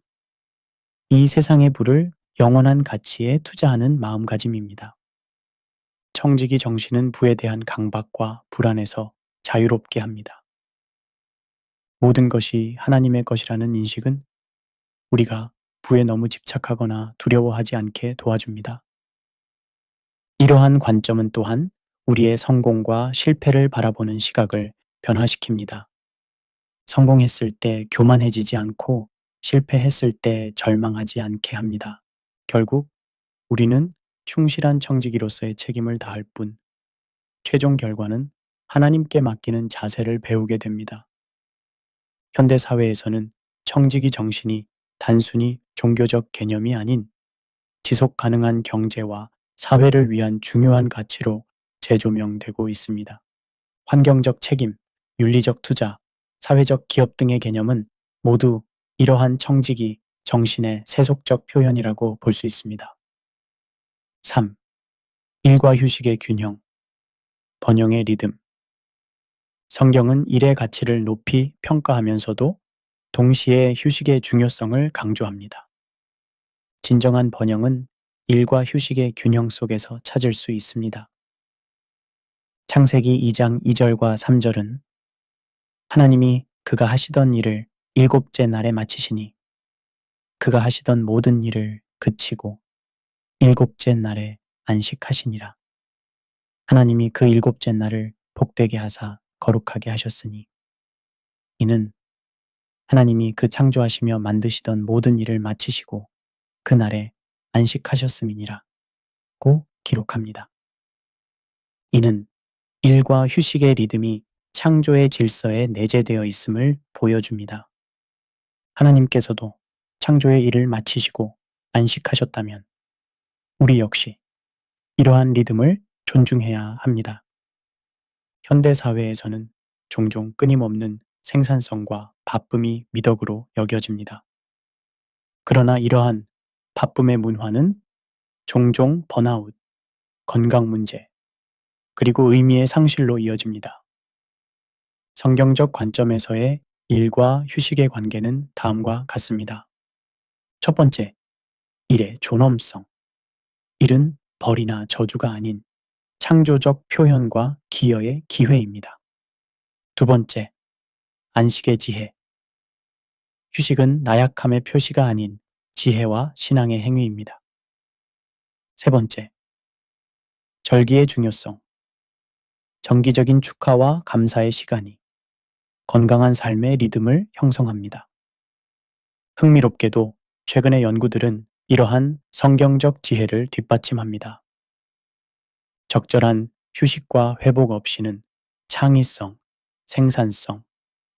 이 세상의 부를 영원한 가치에 투자하는 마음가짐입니다. 청지기 정신은 부에 대한 강박과 불안에서 자유롭게 합니다. 모든 것이 하나님의 것이라는 인식은 우리가 부에 너무 집착하거나 두려워하지 않게 도와줍니다. 이러한 관점은 또한 우리의 성공과 실패를 바라보는 시각을 변화시킵니다. 성공했을 때 교만해지지 않고 실패했을 때 절망하지 않게 합니다. 결국 우리는 충실한 청지기로서의 책임을 다할 뿐 최종 결과는 하나님께 맡기는 자세를 배우게 됩니다. 현대 사회에서는 청지기 정신이 단순히 종교적 개념이 아닌 지속 가능한 경제와 사회를 위한 중요한 가치로 재조명되고 있습니다. 환경적 책임, 윤리적 투자, 사회적 기업 등의 개념은 모두 이러한 청지기 정신의 세속적 표현이라고 볼 수 있습니다. 3. 일과 휴식의 균형, 번영의 리듬. 성경은 일의 가치를 높이 평가하면서도 동시에 휴식의 중요성을 강조합니다. 진정한 번영은 일과 휴식의 균형 속에서 찾을 수 있습니다. 창세기 2장 2절과 3절은 하나님이 그가 하시던 일을 일곱째 날에 마치시니 그가 하시던 모든 일을 그치고 일곱째 날에 안식하시니라. 하나님이 그 일곱째 날을 복되게 하사 거룩하게 하셨으니 이는 하나님이 그 창조하시며 만드시던 모든 일을 마치시고 그날에 안식하셨음이니라 고 기록합니다. 이는 일과 휴식의 리듬이 창조의 질서에 내재되어 있음을 보여줍니다. 하나님께서도 창조의 일을 마치시고 안식하셨다면 우리 역시 이러한 리듬을 존중해야 합니다. 현대 사회에서는 종종 끊임없는 생산성과 바쁨이 미덕으로 여겨집니다. 그러나 이러한 바쁨의 문화는 종종 번아웃, 건강 문제, 그리고 의미의 상실로 이어집니다. 성경적 관점에서의 일과 휴식의 관계는 다음과 같습니다. 첫 번째, 일의 존엄성. 일은 벌이나 저주가 아닌 창조적 표현과 기여의 기회입니다. 두 번째, 안식의 지혜. 휴식은 나약함의 표시가 아닌 지혜와 신앙의 행위입니다. 세 번째, 절기의 중요성. 정기적인 축하와 감사의 시간이 건강한 삶의 리듬을 형성합니다. 흥미롭게도 최근의 연구들은 이러한 성경적 지혜를 뒷받침합니다. 적절한 휴식과 회복 없이는 창의성, 생산성,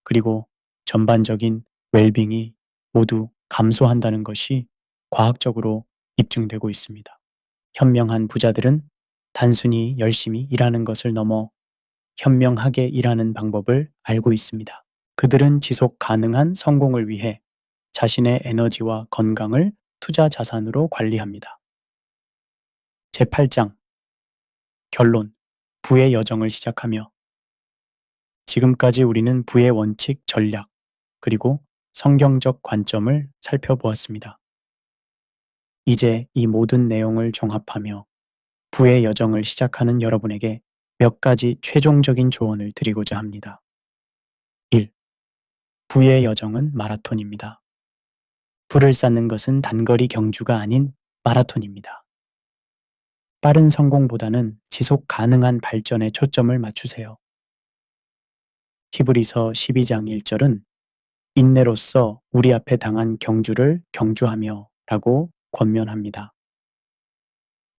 그리고 전반적인 웰빙이 모두 감소한다는 것이 과학적으로 입증되고 있습니다. 현명한 부자들은 단순히 열심히 일하는 것을 넘어 현명하게 일하는 방법을 알고 있습니다. 그들은 지속 가능한 성공을 위해 자신의 에너지와 건강을 투자 자산으로 관리합니다. 제8장 결론, 부의 여정을 시작하며 지금까지 우리는 부의 원칙, 전략, 그리고 성경적 관점을 살펴보았습니다. 이제 이 모든 내용을 종합하며 부의 여정을 시작하는 여러분에게 몇 가지 최종적인 조언을 드리고자 합니다. 1. 부의 여정은 마라톤입니다. 부를 쌓는 것은 단거리 경주가 아닌 마라톤입니다. 빠른 성공보다는 지속 가능한 발전에 초점을 맞추세요. 히브리서 12장 1절은 인내로써 우리 앞에 당한 경주를 경주하며 라고 권면합니다.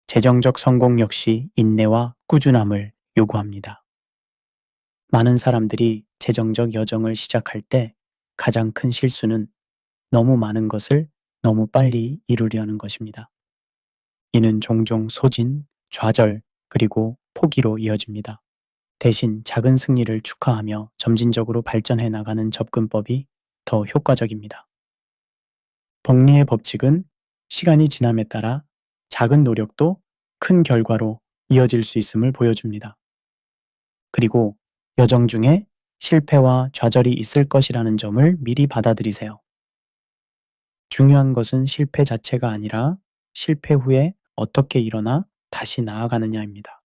재정적 성공 역시 인내와 꾸준함을 요구합니다. 많은 사람들이 재정적 여정을 시작할 때 가장 큰 실수는 너무 많은 것을 너무 빨리 이루려는 것입니다. 이는 종종 소진, 좌절, 그리고 포기로 이어집니다. 대신 작은 승리를 축하하며 점진적으로 발전해 나가는 접근법이 더 효과적입니다. 복리의 법칙은 시간이 지남에 따라 작은 노력도 큰 결과로 이어질 수 있음을 보여줍니다. 그리고 여정 중에 실패와 좌절이 있을 것이라는 점을 미리 받아들이세요. 중요한 것은 실패 자체가 아니라 실패 후에 어떻게 일어나 다시 나아가느냐입니다.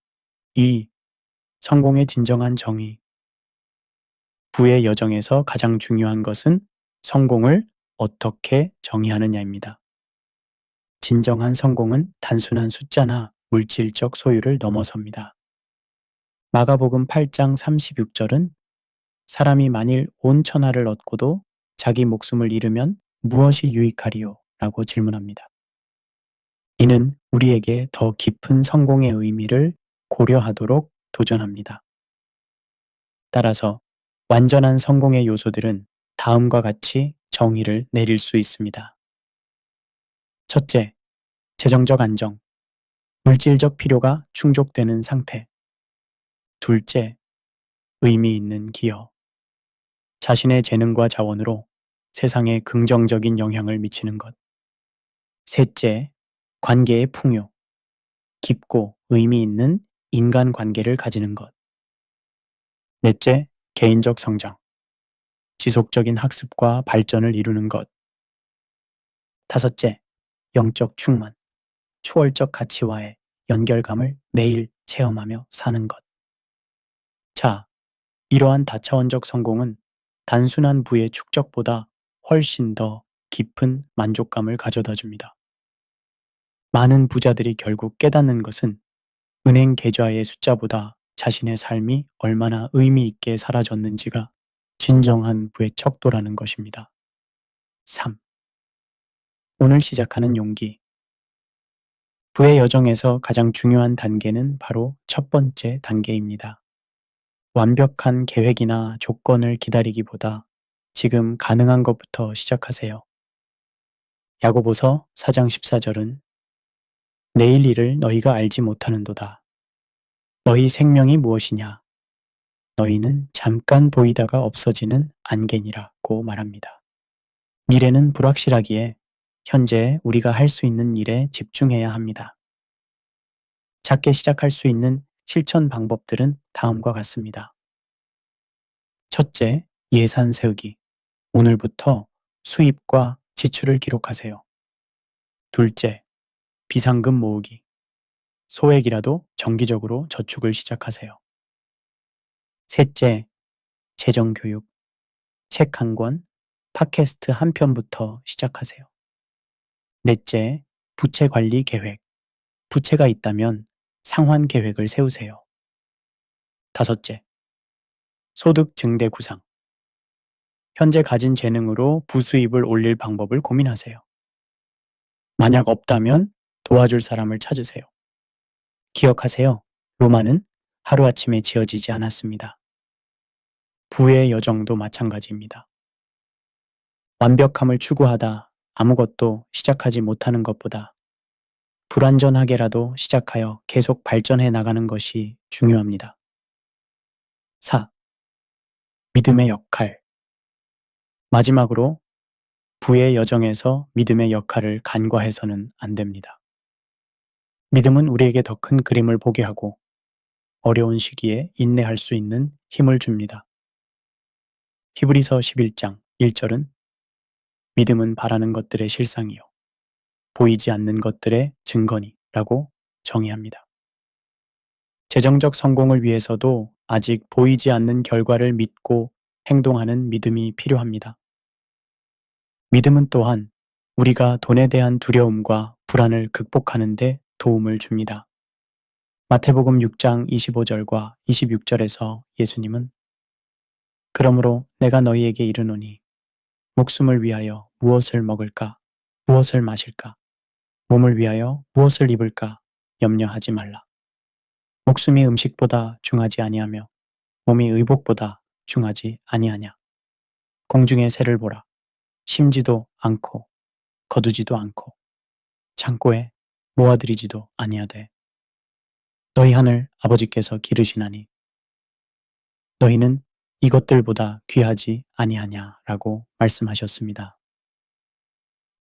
2. 성공의 진정한 정의. 부의 여정에서 가장 중요한 것은 성공을 어떻게 정의하느냐입니다. 진정한 성공은 단순한 숫자나 물질적 소유를 넘어섭니다. 마가복음 8장 36절은 사람이 만일 온 천하를 얻고도 자기 목숨을 잃으면 무엇이 유익하리요? 라고 질문합니다. 이는 우리에게 더 깊은 성공의 의미를 고려하도록 도전합니다. 따라서 완전한 성공의 요소들은 다음과 같이 정의를 내릴 수 있습니다. 첫째, 재정적 안정, 물질적 필요가 충족되는 상태. 둘째, 의미 있는 기여. 자신의 재능과 자원으로 세상에 긍정적인 영향을 미치는 것. 셋째, 관계의 풍요. 깊고 의미 있는 인간관계를 가지는 것. 넷째, 개인적 성장. 지속적인 학습과 발전을 이루는 것. 다섯째, 영적 충만. 초월적 가치와의 연결감을 매일 체험하며 사는 것. 자, 이러한 다차원적 성공은 단순한 부의 축적보다 훨씬 더 깊은 만족감을 가져다 줍니다. 많은 부자들이 결국 깨닫는 것은 은행 계좌의 숫자보다 자신의 삶이 얼마나 의미 있게 사라졌는지가 진정한 부의 척도라는 것입니다. 3. 오늘 시작하는 용기. 부의 여정에서 가장 중요한 단계는 바로 첫 번째 단계입니다. 완벽한 계획이나 조건을 기다리기보다 지금 가능한 것부터 시작하세요. 야고보서 4장 14절은 내일 일을 너희가 알지 못하는도다. 너희 생명이 무엇이냐? 너희는 잠깐 보이다가 없어지는 안개니라고 말합니다. 미래는 불확실하기에 현재 우리가 할 수 있는 일에 집중해야 합니다. 작게 시작할 수 있는 실천 방법들은 다음과 같습니다. 첫째, 예산 세우기. 오늘부터 수입과 지출을 기록하세요. 둘째, 비상금 모으기. 소액이라도 정기적으로 저축을 시작하세요. 셋째, 재정 교육. 책 한 권, 팟캐스트 한 편부터 시작하세요. 넷째, 부채 관리 계획. 부채가 있다면 상환 계획을 세우세요. 다섯째, 소득 증대 구상. 현재 가진 재능으로 부수입을 올릴 방법을 고민하세요. 만약 없다면 도와줄 사람을 찾으세요. 기억하세요. 로마는 하루아침에 지어지지 않았습니다. 부의 여정도 마찬가지입니다. 완벽함을 추구하다 아무것도 시작하지 못하는 것보다 불완전하게라도 시작하여 계속 발전해 나가는 것이 중요합니다. 4. 믿음의 역할. 마지막으로 부의 여정에서 믿음의 역할을 간과해서는 안 됩니다. 믿음은 우리에게 더 큰 그림을 보게 하고 어려운 시기에 인내할 수 있는 힘을 줍니다. 히브리서 11장 1절은 믿음은 바라는 것들의 실상이요 보이지 않는 것들의 증거니 라고 정의합니다. 재정적 성공을 위해서도 아직 보이지 않는 결과를 믿고 행동하는 믿음이 필요합니다. 믿음은 또한 우리가 돈에 대한 두려움과 불안을 극복하는 데 도움을 줍니다. 마태복음 6장 25절과 26절에서 예수님은 그러므로 내가 너희에게 이르노니 목숨을 위하여 무엇을 먹을까? 무엇을 마실까? 몸을 위하여 무엇을 입을까? 염려하지 말라. 목숨이 음식보다 중하지 아니하며 몸이 의복보다 중하지 아니하냐. 공중의 새를 보라. 심지도 않고 거두지도 않고 창고에 모아들이지도 아니하되 너희 하늘 아버지께서 기르시나니 너희는 이것들보다 귀하지 아니하냐라고 말씀하셨습니다.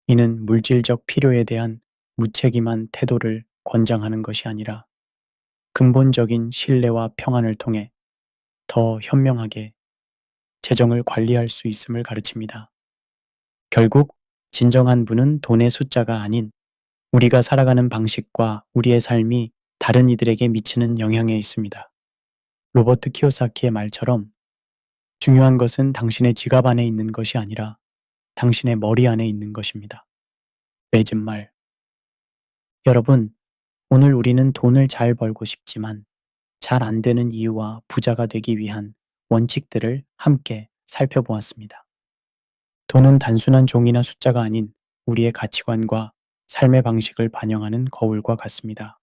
이는 물질적 필요에 대한 무책임한 태도를 권장하는 것이 아니라 근본적인 신뢰와 평안을 통해 더 현명하게 재정을 관리할 수 있음을 가르칩니다. 결국 진정한 부는 돈의 숫자가 아닌 우리가 살아가는 방식과 우리의 삶이 다른 이들에게 미치는 영향에 있습니다. 로버트 키요사키의 말처럼 중요한 것은 당신의 지갑 안에 있는 것이 아니라 당신의 머리 안에 있는 것입니다. 맺은 말. 여러분, 오늘 우리는 돈을 잘 벌고 싶지만 잘 안 되는 이유와 부자가 되기 위한 원칙들을 함께 살펴보았습니다. 돈은 단순한 종이나 숫자가 아닌 우리의 가치관과 삶의 방식을 반영하는 거울과 같습니다.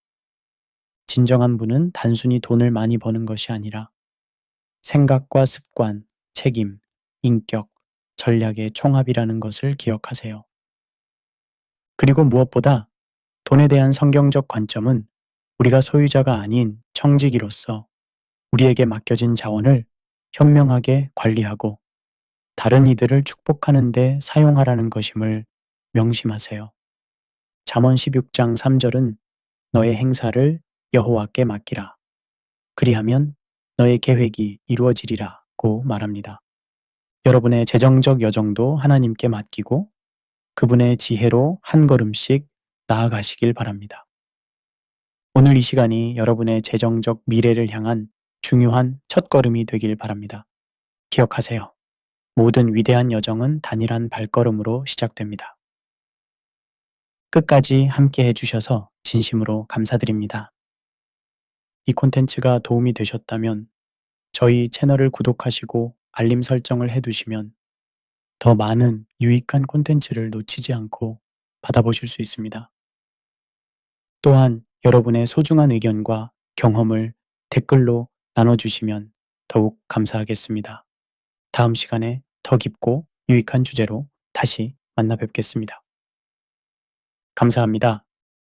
진정한 부는 단순히 돈을 많이 버는 것이 아니라 생각과 습관, 책임, 인격, 전략의 총합이라는 것을 기억하세요. 그리고 무엇보다 돈에 대한 성경적 관점은 우리가 소유자가 아닌 청지기로서 우리에게 맡겨진 자원을 현명하게 관리하고 다른 이들을 축복하는 데 사용하라는 것임을 명심하세요. 잠언 16장 3절은 너의 행사를 여호와께 맡기라. 그리하면 너의 계획이 이루어지리라고 말합니다. 여러분의 재정적 여정도 하나님께 맡기고 그분의 지혜로 한 걸음씩 나아가시길 바랍니다. 오늘 이 시간이 여러분의 재정적 미래를 향한 중요한 첫걸음이 되길 바랍니다. 기억하세요. 모든 위대한 여정은 단일한 발걸음으로 시작됩니다. 끝까지 함께 해주셔서 진심으로 감사드립니다. 이 콘텐츠가 도움이 되셨다면 저희 채널을 구독하시고 알림 설정을 해두시면 더 많은 유익한 콘텐츠를 놓치지 않고 받아보실 수 있습니다. 또한 여러분의 소중한 의견과 경험을 댓글로 나눠주시면 더욱 감사하겠습니다. 다음 시간에 더 깊고 유익한 주제로 다시 만나 뵙겠습니다. 감사합니다.